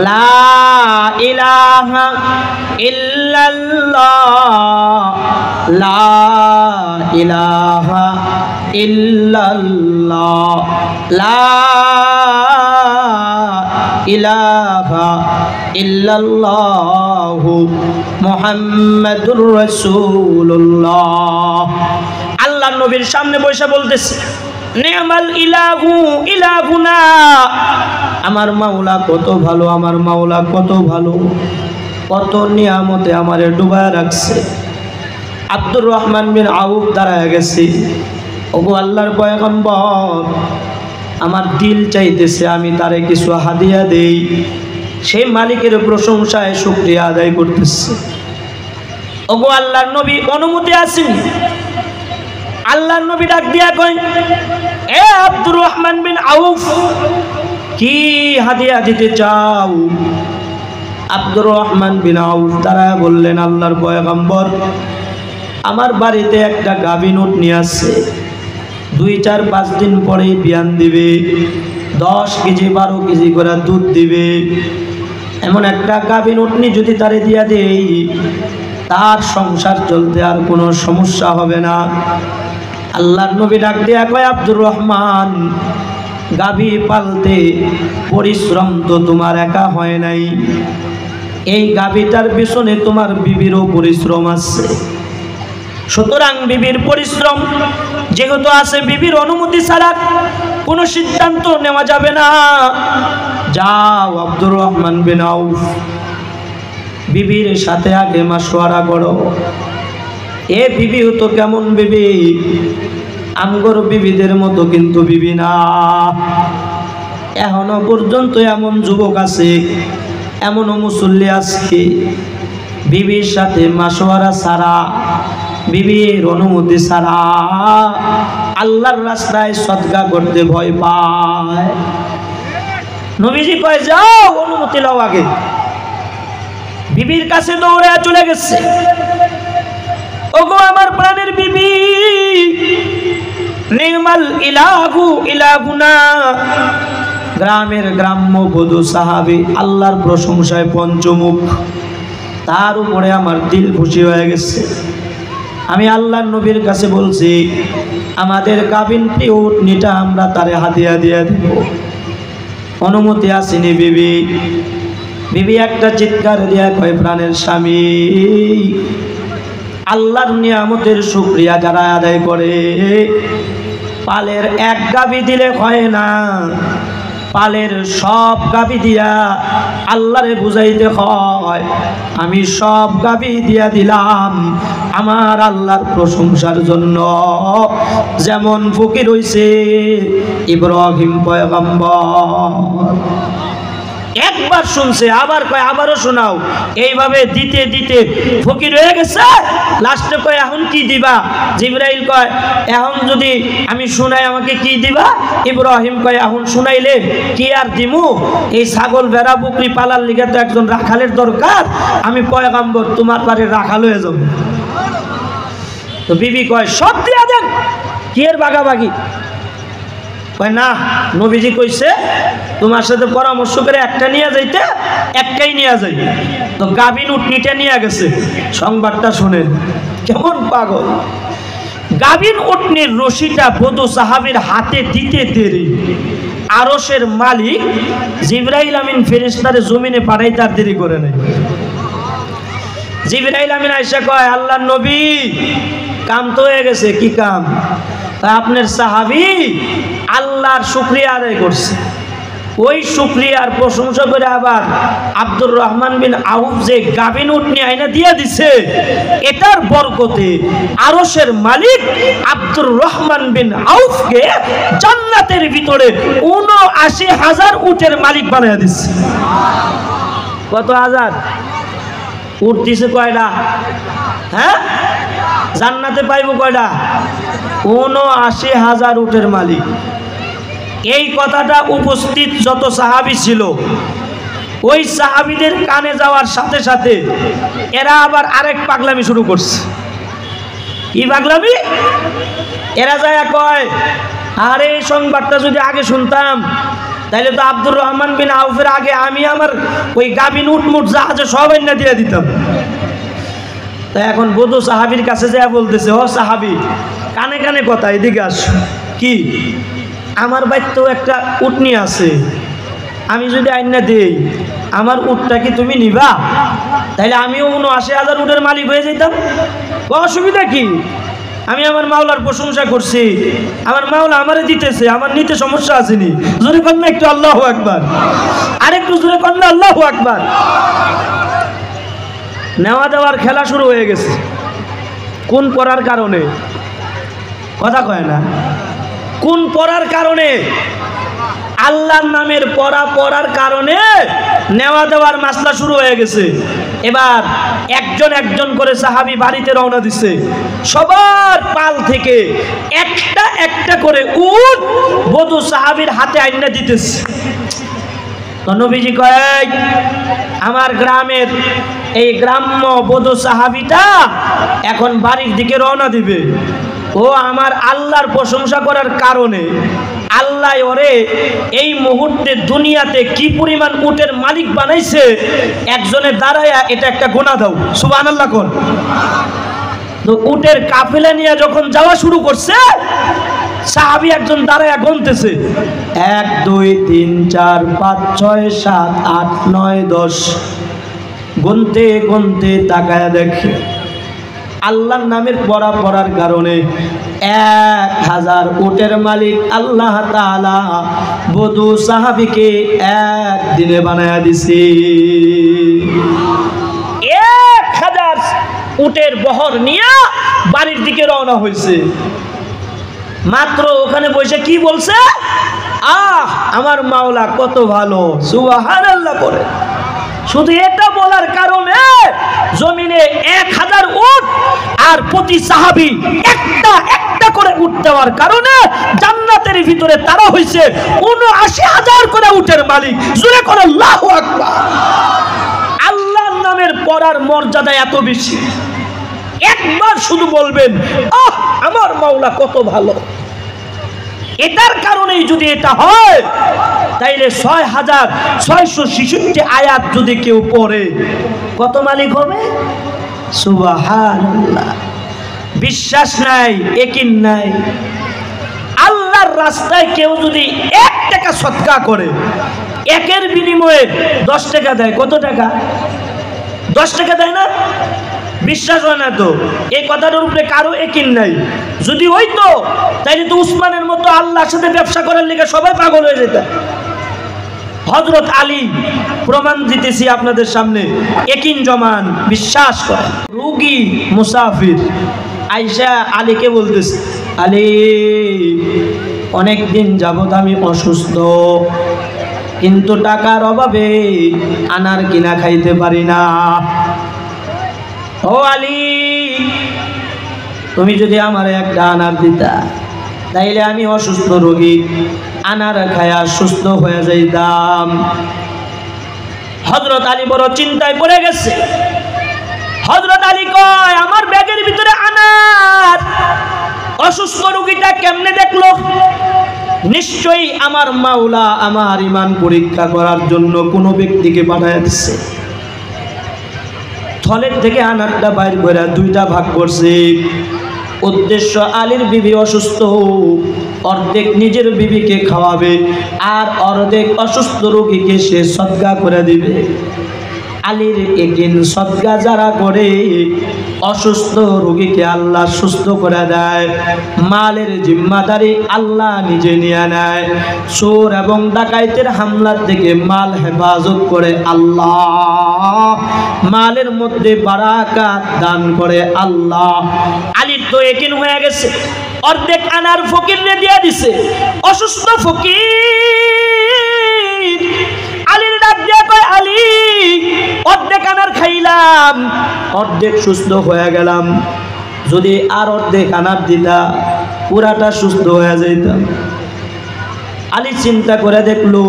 S1: লা ইলাহা ইল্লাল্লাহ, লা ইলাহা ইল্লাল্লাহ, লা ইলাহা ইল্লাল্লাহু মুহাম্মাদুর রাসূলুল্লাহ। আল্লাহর নবীর সামনে বসে বলতেছে, নি'মাল ইলাহু ইলাহুনা, আমার মাওলা কত ভালো, আমার মাওলা কত ভালো, কত নিয়ামতে আমারে ডুবায় রাখছে। আব্দুর রহমান বিন আউফ দাঁড়ায় গেছে, ওগো আল্লাহর পয়গম্বর, আমার দিল চাইতেছে আমি তারে কিছু হাদিয়া দেই। সেই মালিকের প্রশংসায় শুকরিয়া আদায় করতেছে। ওগো আল্লাহর নবী, অনুমতি আসেনি? আল্লাহর নবী ডাক দিয়া কয়, এ আব্দুর রহমান বিন আউফ, কি হাদিয়া দিতে চাও? আব্দুর রহমান বিন আউফ তারা বললেন, আল্লাহর পয়গম্বর, আমার বাড়িতে একটা গাভীর উট নিয়ে আসছে, 2-4-5 দিন পরেই বিয়ান দিবে, 10 কেজি 12 কেজি করে দুধ দিবে। এমন একটা গাভীর উটনি যদি তারে দিয়া দেই, তার সংসার চলতে আর কোনো সমস্যা হবে না। আল্লাহর নবী ডাক দিয়া কয়, আব্দুর রহমান, গাভী পালতে পরিশ্রম তো তোমার একা হয় নাই, এই গাভীটার পিছনে তোমার বিবিরও পরিশ্রম আছে। সুতরাং বিবির পরিশ্রম যেহেতু আছে, বিবির অনুমতি ছাড়া কোনো সিদ্ধান্ত নেওয়া যাবে না। যাও আব্দুর রহমান বিন আউফ, বিবির সাথে আগে মাশওয়ারা করো। এ বিবি তো কেমন বিবি, আমগর বিবিদের মতো কিন্তু বিবি না। এখনো পর্যন্ত এমন যুবক আছে, এমনও মুসল্লি আছে, বিবির সাথে মাশওয়ারা ছাড়া, বিবির অনুমতি ছাড়া আল্লাহর রাস্তায় সদকা করতে ভয় পায়। নবীজি কয়, যাও অনুমতি লও আগে। বিবির কাছে দৌড়ে চলে গেছে, ওগো আমার প্রাণের বিবি, নি'মাল ইলাহু ইলাহুনা, গ্রামের গ্রাম্য বধূ সাহাবী, আল্লাহর প্রশংসায় পঞ্চমুখ, তার উপরে আমার দিল খুশি হয়ে গেছে। আমি আল্লাহর নবীর কাছে বলছি, আমাদের গাভীর প্রিয় উটনিটা আমরা তারে হাদিয়া দিয়ে দেব। অনুমতি আসেনি বিবি? বিবি একটা চিৎকার দিয়া কয়, প্রাণের স্বামী, আল্লাহর নিয়ামতের শুকরিয়া যারা আদায় করে, পালের এক গাভী দিলে হয় না, পালের সব গাভী দিয়া আল্লাহরে বুঝাইতে হয়, আমি সব গাভী দিয়া দিলাম আমার আল্লাহর প্রশংসার জন্য। যেমন ফকির হইছে ইব্রাহিম পয়গম্বর, একবার শুনছে আবার কয় আবারও শোনাও, এইভাবে দিতে দিতে ফকির হয়ে গেছে। লাস্টে কয়, এখন কি দিবা? জিবরাইল কয়, এখন যদি আমি শুনাই আমাকে কি দিবা? ইব্রাহিম কয়, এখন শুনাইলে কি আর দিমু? এই ছাগল ভেড়া বকরি পালার লিগে তো একজন রাখালের দরকার, আমি পয়গম্বর তোমার পারে রাখাল হয়ে যাব। তো বিবি কয়, সব দিয়া দেন, কি এর বাগাবাগি? কয় না, নবীজি কইছে তোমার সাথে পরামর্শ করে একটা নিয়ে যাইতে, একটাই নিয়ে যাই। তো গাভীর উটনিটা নিয়ে গেছে। সংবাদটা শুনেন, কেমন পাগল। গাভীর উটনির রশিটা বধূ সাহাবীর হাতে দিতে দেরি, আরশের মালিক জিবরাইল আমিন ফেরেশতারে জমিনে পাঠাই তার দেরি করে নাই। জিবরাইল আমিন আয়েশা কয়, আল্লাহর নবী, কাম তো হয়ে গেছে। কি কাম? আপনার সাহাবী আল্লাহর শুকরিয়া আদায় করছে, ওই শুকরিয়ার প্রশংসা করে আবার আব্দুর রহমান বিন আউফ যে গাভীর উটনি আইনা দিয়ে দিছে, এটার বরকতে আরশের মালিক আব্দুর রহমান বিন আউফকে জান্নাতের ভিতরে ৭৯,০০০ উটের মালিক বানায় দিচ্ছে। কত হাজার উট দিছে? কয়টা? হ্যাঁ, জান্নাতে পাইব কয়টা? ৭৯,০০০ উটের মালিক। এই কথাটা উপস্থিত যত সাহাবী ছিল, ওই সাহাবীদের কানে যাওয়ার সাথে সাথে এরা আবার আরেক পাগলামি শুরু করছে। কি পাগলামি? এরা যায় কয়, আরে এই সংবাদটা যদি আগে শুনতাম, তাইলে তো আব্দুর রহমান বিন আউফের আগে আমি আমার ওই গাভীর উটমুট জাহাজে সব এনে দিয়ে দিতাম। তাই এখন বধূ সাহাবীর কাছে যা বলতেছে, ও সাহাবী, কানে কানে কথা, এদিকে আস। কি? আমার বাড়িতেও একটা উটনি আছে, আমি যদি আইনা দেই আমার উটটা কি তুমি নিবা? তাইলে আমিও ৭৯,০০০ উটের মালিক হয়ে যেতাম। অসুবিধা কি? আমি আমার মাওলার প্রশংসা করছি, আমার মাওলা আমারে দিতেছে, আমার নিতে সমস্যা আসেনি। জোরে কন্যা একটু আল্লাহু আকবার, আরেকটু জোরে কন্যা আল্লাহু আকবার। নেওয়া দেওয়ার খেলা শুরু হয়ে গেছে। কোন পড়ার কারণে? কথা কয় না। কোন পড়ার কারণে? আল্লাহর নামের পড়ার কারণে নেওয়া দেওয়ার মাসলা শুরু হয়ে গেছে। এবার একজন একজন করে সাহাবী বাড়িতে রওনা দিছে। সবার পাল থেকে একটা একটা করে উট বধূ সাহাবীর হাতে আইনা দিতেছে। তো নবীজি কয়, আমার গ্রামের এই গ্রাম্য বধূ সাহাবীটা এখন বাড়ির দিকে রওনা দিবে। ও আমার আল্লাহর প্রশংসা করার কারণে আল্লাহ ওরে এই মুহূর্তে দুনিয়াতে কি পরিমাণ উটের মালিক বানাইছে, একজনের দাঁড়ায়া এটা একটা গোনা দাও, সুবহানাল্লাহ কোন। তো উটের কাফেলা নিয়ে যখন যাওয়া শুরু করছে, সাহাবী একজন দাঁড়ায়া গুনতেছে, 1 2 3 4 5 6 7 8 9 10। গুনতে গুনতে তাকায়া দেখে আল্লাহর নামের পড়ার কারণে 1000 উটের মালিক আল্লাহ তাআলা বধূ সাহাবীকে একদিনে বানায়া দিছে। 1000 উটের বহর নিয়ে বাড়ির দিকে রওনা হয়েছে। মাত্র ওখানে বসে কি বলছে? আমার মাওলা কত ভালো, সুবহানাল্লাহ করে। শুধু এটা বলার কারণে জমিনে 1000 উট আর প্রতি সাহাবী একটা একটা করে উট দেওয়ার কারণে জান্নাতের ভিতরে তারা হইছে ৭৯,০০০ করে উটের মালিক। জোরে করে আল্লাহু আকবার। আল্লাহর নামের পড়ার মর্যাদা এত বেশি, একবার শুধু বলবেন আমার মাওলা কত ভালো। এটার কারণেই যদি এটা হয়, তাইলে ৬৬৬৬ আয়াত যদি কেউ পড়ে কত মালিক হবে? সুবহানাল্লাহ। বিশ্বাস নাই, ইয়াকিন নাই। আল্লাহর রাস্তায় কেউ যদি ১ টাকা সদকা করে, একের বিনিময়ে 10 টাকা দেয়। কত টাকা? 10 টাকা দেয় না? বিশ্বাস হয় না তো? এই কথাটার উপরে কারো ইয়াকিন নাই। যদি হইতো তাইলে তো উসমানের মতো আল্লাহর সাথে ব্যবসা করার লিগে সবাই পাগল হয়ে যেত। হযরত আলী প্রমাণ দিতেছি আপনাদের সামনে, ইয়াকিন জমান, বিশ্বাস করে। রোগী মুসাফির আয়েশা আলীকে বলতেছে, আলী অনেক দিন যাবত আমি অসুস্থ, কিন্তু টাকার অভাবে আনার কিনা খাইতে পারি না। ও আলী, তুমি যদি আমার একটা আনার দিতা, তাইলে আমি অসুস্থ রোগী আনার খায়া সুস্থ হয়ে যাইতাম। হযরত আলী বড় চিন্তায় পড়ে গেছে। হযরত আলী কয়, আমার ব্যাগের ভিতরে আনার, অসুস্থ রোগীটা কেমনে দেখলো? নিশ্চয়ই আমার মাওলা আমার ঈমান পরীক্ষা করার জন্য কোনো ব্যক্তিকে পাঠায় দিচ্ছে। থলের থেকে আনারটা বাইর করে 2টা ভাগ করছে। উদ্দেশ্য, আলীর বিবি অসুস্থ, অর্ধেক নিজের বিবিকে খাওয়াবে আর অর্ধেক অসুস্থ রোগীকে সে সদকা করে দিবে। আলীর ইয়াকিন, সদকা যারা করে অসুস্থ রোগীকে আল্লাহ সুস্থ করে দেয়। মালের জিম্মাদারি আল্লাহ নিজে নিয়ে নেয়। চোর এবং ডাকাইতের হামলা থেকে মাল হেফাজত করে আল্লাহ। মালের মধ্যে বারাকাত দান করে আল্লাহ। আলীর তো ইয়াকিন হয়ে গেছে, অর্ধেক আনার ফকিররে দিয়ে দিছে। অসুস্থ ফকির আলীর ডাক দিয়ে কয়, আলী অর্ধেক আনার খাইলাম, অর্ধেক সুস্থ হয়ে গেলাম, যদি আর অর্ধেক আনার দিতা পুরাটা সুস্থ হয়ে যাইতাম। আলী চিন্তা করে দেখলো,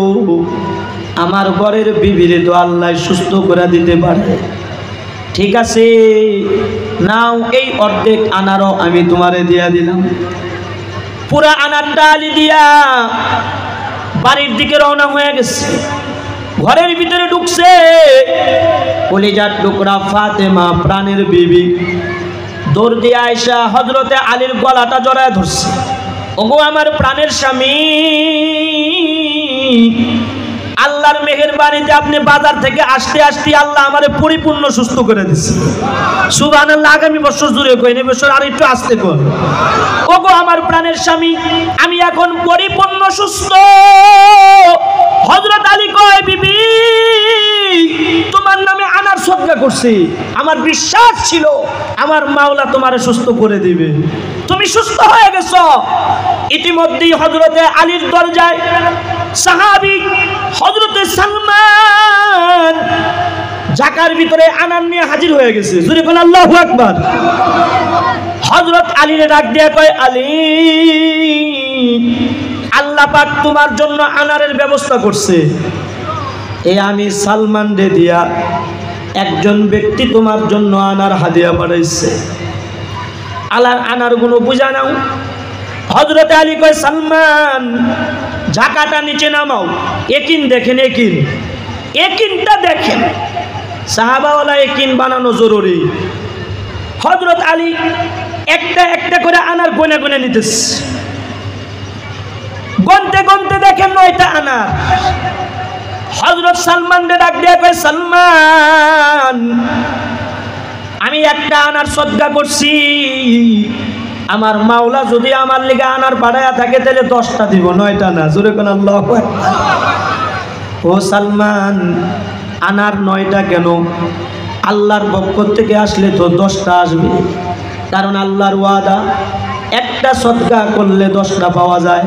S1: আমার ঘরের বিবিরে তো আল্লাহ সুস্থ করে দিতে পারে। ঠিক আছে, নাও এই অর্ধেক আনারও আমি তোমারে দিয়া দিলাম। পুরা আনারটা আলী দিয়া বাড়ির দিকে রওনা হয়ে গেছে। ঘরের ভিতরে ঢুকছে, কলিজার টুকরা ফাতেমা প্রাণের বিবি দৌড় দিয়ে আয়েশা হযরতে আলীর গলাটা জড়ায় ধরছে। ওগো আমার প্রাণের স্বামী, আল্লাহর মেহেরবানিতে আপনি বাজার থেকে আসতে আসতে আল্লাহ আমারে পরিপূর্ণ সুস্থ করে দিচ্ছে। সুবহানাল্লাহ। আগামী বছর জুড়ে কই না, বছর আর একটু আসতে কর। ওগো আমার প্রাণের স্বামী, আমি এখন পরিপূর্ণ সুস্থ। হযরত আলী কয়, বিবি তোমার নামে আনার সদকা করছি, আমার বিশ্বাস ছিল আমার মাওলা তোমারে সুস্থ করে দিবে, তুমি সুস্থ হয়ে গেছো। ইতিমধ্যেই হযরতে আলীর দরজায় সাহাবী হযরতে সালমান জাকার ভিতরে আনার নিয়ে হাজির হয়ে গেছে। জোরে বলেন আল্লাহু আকবার। হযরত আলীরে ডাক দিয়া কয়, আলী আল্লাহ পাক তোমার জন্য আনারের ব্যবস্থা করছে। এই আমি সালমান রে দিয়া একজন ব্যক্তি তোমার জন্য আনার হাদিয়া পাঠাইছে। আনার গুলো বুঝা নাও। হযরতে আলী কয়, সালমান ঝাঁকাটা নিচে নামাও, একিন দেখেন, একিনটা দেখেন। সাহাবাওয়ালা একিন বানানো জরুরি। হযরত আলী একটা একটা করে আনার গনে গনে নিতেছে। গনতে গনতে দেখেন 9টা আনার। হযরত সালমান রে ডাক দিয়া কয়, সালমান আমি একটা আনার সদকা করছি, আমার মাওলা যদি আমার লিগে আনার পাঠায়া থাকে তাহলে 10টা দিব, 9টা না। জোরে কোন আল্লাহু আকবার। ও সালমান আনার 9টা কেন? আল্লাহর পক্ষ থেকে আসলে তো 10টা আসবে, কারণ আল্লাহর ওয়াদা একটা সদকা করলে 10টা পাওয়া যায়।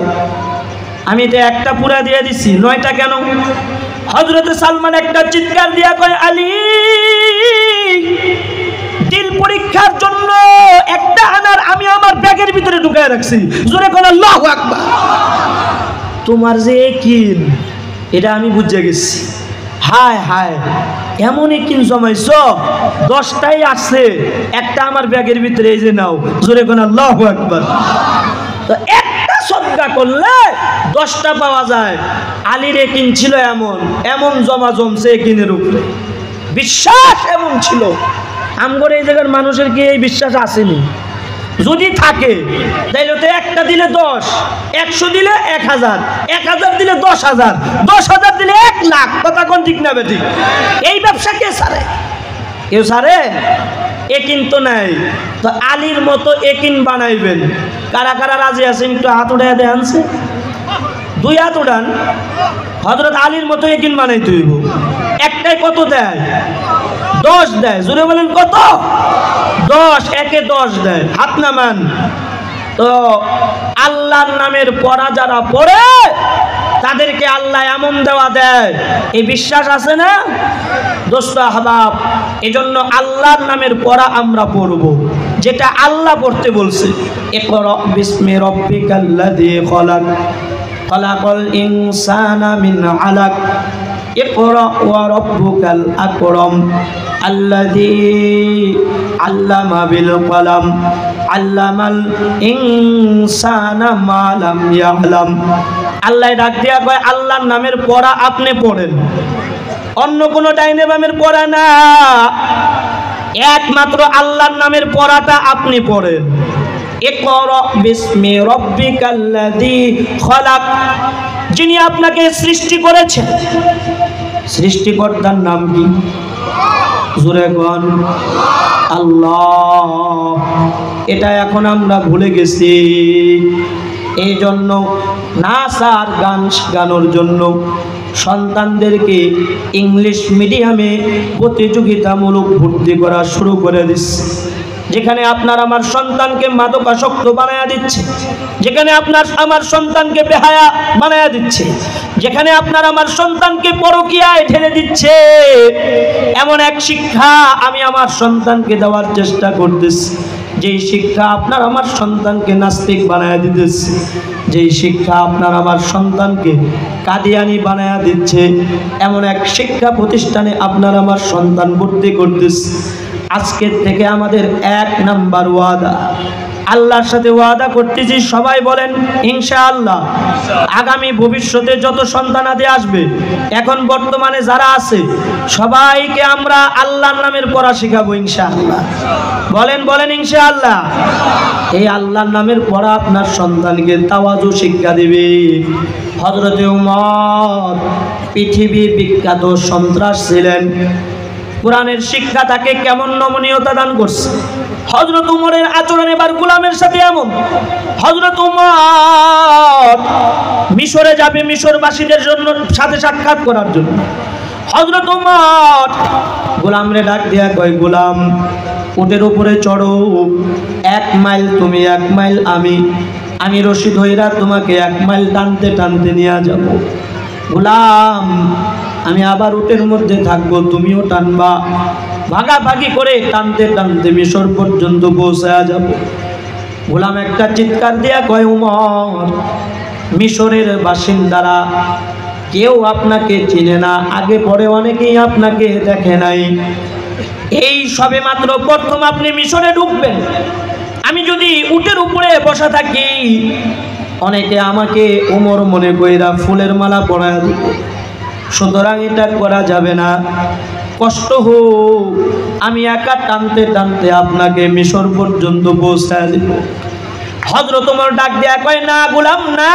S1: আমি এটা একটা পুরা দিয়ে দিছি, 9টা কেন? হযরতে সালমান একটা চিৎকার দিয়া কয়, আলী দিল পরীক্ষার জন্য একটা আনার আমি আমার ব্যাগের ভিতরে ঢুকায় রাখছি। জোরে কোন আল্লাহু আকবার। তোমার যে একিন এটা আমি বুঝে গেছি। হায় হায় এমন একিন জমাইছো, 10টাই আসছে, একটা আমার ব্যাগের ভিতরে, এই যে নাও। জোরে কোন আল্লাহু আকবার। তো একটা সদকা করলে 10টা পাওয়া যায়। আলীর একিন ছিল এমন, এমন জমা জমছে একিনের উপরে, বিশ্বাস এমন ছিল। আমগর এই জায়গার মানুষের কি এই বিশ্বাস আসেনি? যদি থাকে তাইলে তো একটা দিলে 10, 100 দিলে 1000, 1000 দিলে 10,000, 10,000 দিলে 1 লাখ। কথা কোন ঠিক না বেঠিক? এই ব্যবসা কে সারে? কেউ সারে? একিন তো নাই। তো আলীর মতো একিন বানাইবেন। কারা কারা রাজি আছেন একটু হাত উঠাইয়া দেন। 2 হাত উঠান। হযরত আলীর মতো একিন বানাইতে হইব। একটাই কত দেয়? 10 দেয়। জোরে বলেন কত? 10। একে 10 দেয়। হাত নামান। তো আল্লাহর নামের পড়া যারা পড়ে তাদেরকে আল্লাহ এমন দেওয়া দেয়, এই বিশ্বাস আছে না দোস্ত আহবাব? এজন্য আল্লাহর নামের পড়া আমরা পড়ব, যেটা আল্লাহ পড়তে বলছে। ইকরা বিসমি রাব্বিকাল্লাযী খলাক, খলাকাল ইনসানা মিন আলাক, ইকরা ওয়া রাব্বুকাল আকরাম, আল্লাযী আল্লামা বিল কলম, আল্লামাল ইনসানা মা লাম ইয়ালাম। আল্লাহ ডাক দিয়া কয়, আল্লাহর নামের পড়া আপনি পড়েন, অন্য কোনো ডাইনে বামের পড়া না, একমাত্র আল্লাহর নামের পড়াটা আপনি পড়েন। ইকরা বিসমি রাব্বিকাল্লাযী খলাক, যিনি আপনাকে সৃষ্টি করেছেন, সৃষ্টিকর্তার নাম কি? জোরে কোন আল্লাহ। এটা এখন আমরা ভুলে গেছি। এই জন্য নাসার গান শেখানোর জন্য সন্তানদেরকে ইংলিশ মিডিয়ামে প্রতিযোগিতামূলক ভর্তি করা শুরু করে দিচ্ছে, যেখানে আপনার আমার সন্তানকে মাদকাসক্ত বানায়া দিচ্ছে, যেখানে আপনার আমার সন্তানকে বেহায়া বানায়া দিচ্ছে, যেখানে আপনার আমার সন্তানকে পরকীয়ায় ঠেলে দিচ্ছে। এমন এক শিক্ষা আমি আমার সন্তানকে দেওয়ার চেষ্টা করতেছি, যেই শিক্ষা আপনার আমার সন্তানকে নাস্তিক বানায়া দিতেছে, যেই শিক্ষা আপনার আমার সন্তানকে কাদিয়ানি বানায়া দিচ্ছে। এমন এক শিক্ষা প্রতিষ্ঠানে আপনার আমার সন্তান ভর্তি করতেছে। আজকের থেকে আমাদের 1 নাম্বার ওয়াদা, আল্লাহর সাথে ওয়াদা করতেছি, সবাই বলেন ইনশাআল্লাহ। আগামী ভবিষ্যতে যত সন্তানাদি আসবে, এখন বর্তমানে যারা আছে সবাইকে আমরা আল্লাহর নামের পড়া শেখাবো ইনশাআল্লাহ। বলেন বলেন ইনশাআল্লাহ। এই আল্লাহর নামের পড়া আপনার সন্তানকে তাওয়াজু শিক্ষা দেবে। হযরত উমর পৃথিবী বিখ্যাত সন্ত্রাস ছিলেন, কোরআনের শিক্ষা তাকে কেমন নমনীয়তা দান করছে। হযরত উমরের আচরণ এবার গোলামের সাথে এমন, হযরত উমর মিশরে যাবে মিশরবাসীদের জন্য সাথে সাক্ষাৎ করার জন্য। হযরত উমর গোলামরে ডাক দিয়া কয়, গোলাম উটের উপরে চড়ো, 1 মাইল তুমি 1 মাইল আমি রশি ধইরা তোমাকে 1 মাইল টানতে টানতে নিয়ে যাব। গোলাম আমি আবার উটের মধ্যে থাকবো, তুমিও টানবা, ভাগাভাগি করে টানতে টানতে মিশর পর্যন্ত পৌঁছায়া যাব। গোলাম একটা চিৎকার দিয়া কয়, উমর মিশরের বাসিন্দারা কেউ আপনাকে চিনে না, আগে পরে অনেকেই আপনাকে দেখে নাই, এই সবে মাত্র প্রথম আপনি মিশরে ঢুকবেন। আমি যদি উটের উপরে বসা থাকি অনেকে আমাকে উমর মনে কইরা ফুলের মালা পরায়া দিবে, সুতরাং এটা করা যাবে না। কষ্ট হোক আমি একা টানতে টানতে আপনাকে মিশর পর্যন্ত পৌঁছায় দিব। হযরত ওমর ডাক দেয়া কয়, না গোলাম না,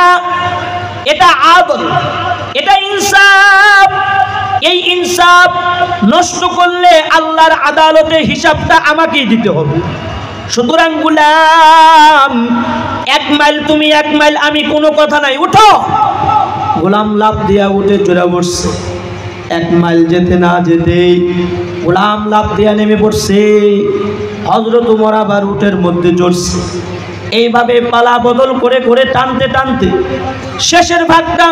S1: এটা আদল, এটা ইনসাফ। এই ইনসাফ নষ্ট করলে আল্লাহর আদালতে হিসাবটা আমাকেই দিতে হবে। সুতরাং গোলাম 1 মাইল তুমি 1 মাইল আমি, কোনো কথা নাই, উঠো। গোলাম লাফ দিয়া উঠে চড়ে বসছে। 1 মাইল যেতে না যেতেই গোলাম লাফ দিয়া নেমে পড়ছে। হযরত ওমর আবার উটের মধ্যে চড়ছে। এইভাবে পালা বদল করে করে টানতে টানতে শেষের ভাগটা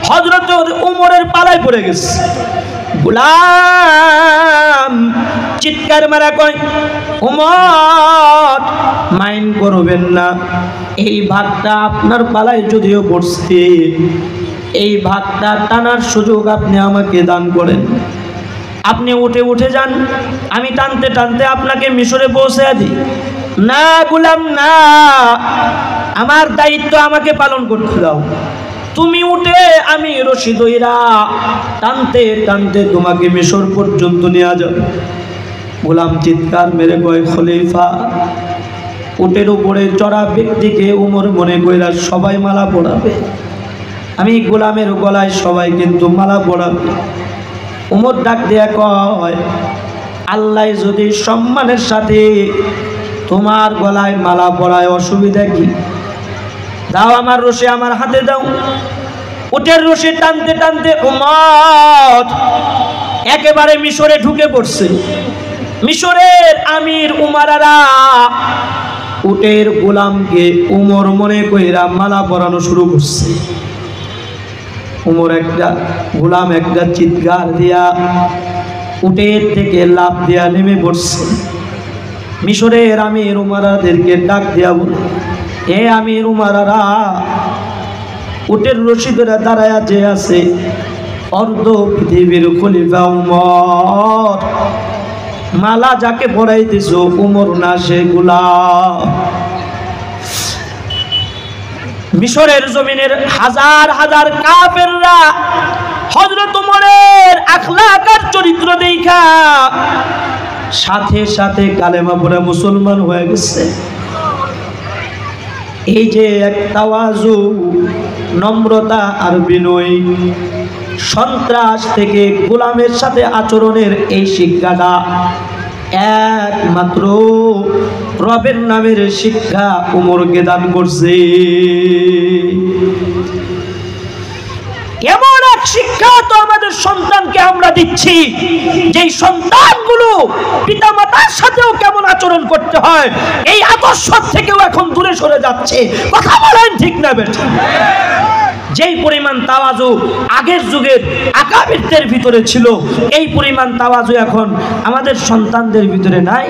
S1: হযরত ওমরের পালায় পড়ে গেছে। গোলাম চিৎকার মারা কয়, ওমর মাইন্ড করবেন না, এই ভাগটা আপনার পালায় যদিও পড়ছে, এই ভাগটা টানার সুযোগ আপনি আমাকে দান করেন। আপনি উঠে উঠে যান, আমি টানতে টানতে আপনাকে মিশরে পৌঁছে দিই। না গোলাম না, আমার দায়িত্ব আমাকে পালন করতে দাও। তুমি উঠে আমি রশি ধইরা টানতে টানতে তোমাকে মিশর পর্যন্ত নিয়ে যাব। গোলাম চিৎকার মেরে কয়, খলিফা উটের উপরে চড়া ব্যক্তিকে উমর মনে কইরা সবাই মালা পরাবে, আমি গোলামের গলায় সবাই কিন্তু মালা পরাবে। উমর ডাক দেয়া কয়, আল্লাহ যদি সম্মানের সাথে তোমার গলায় মালা পরায় অসুবিধা কি? দাও আমার রশি আমার হাতে দাও। উটের রশি টানতে টানতে উমর একেবারে মিশরে ঢুকে পড়ছে। মিশরের আমির উমারারা উটের গোলামকে উমর মনে কইরা মালা পরানো শুরু করছে। উমর গোলাম একটা চিৎকার দিয়া উটের থেকে লাফ দিয়া নেমে পড়ছে। মিশরের আমির উমারাদেরকে ডাক দিয়া বলে, হে আমির উমারারা, উটের রশি ধরে দাঁড়ায়া যে আছে অর্ধ পৃথিবীর খলিফা উমর, মালা যাকে পরাইতেছ উমর না, সে গোলাম। মিশরের জমিনের হাজার হাজার কাফেররা হযরত উমরের আখলাক আর চরিত্র দেখা সাথে সাথে কালেমা পড়ে মুসলমান হয়ে গেছে। এই যে এক তাওয়াজু, নম্রতা আর বিনয়, সন্ত্রাস থেকে গোলামের সাথে আচরণের এই শিক্ষাটা একমাত্র রবের নামের শিক্ষা উমরকে দান করছে। এমন এক শিক্ষা তো আমাদের সন্তানকে আমরা দিচ্ছি, যেই সন্তানগুলো পিতামাতার সাথেও কেমন আচরণ করতে হয় এই আদর্শ থেকেও এখন দূরে সরে যাচ্ছে। কথা বলেন ঠিক না বেটা? যেই পরিমাণ তাওয়াজু আগের যুগের আকাবিরদের ভিতরে ছিল, এই পরিমাণ তাওয়াজু এখন আমাদের সন্তানদের ভিতরে নাই।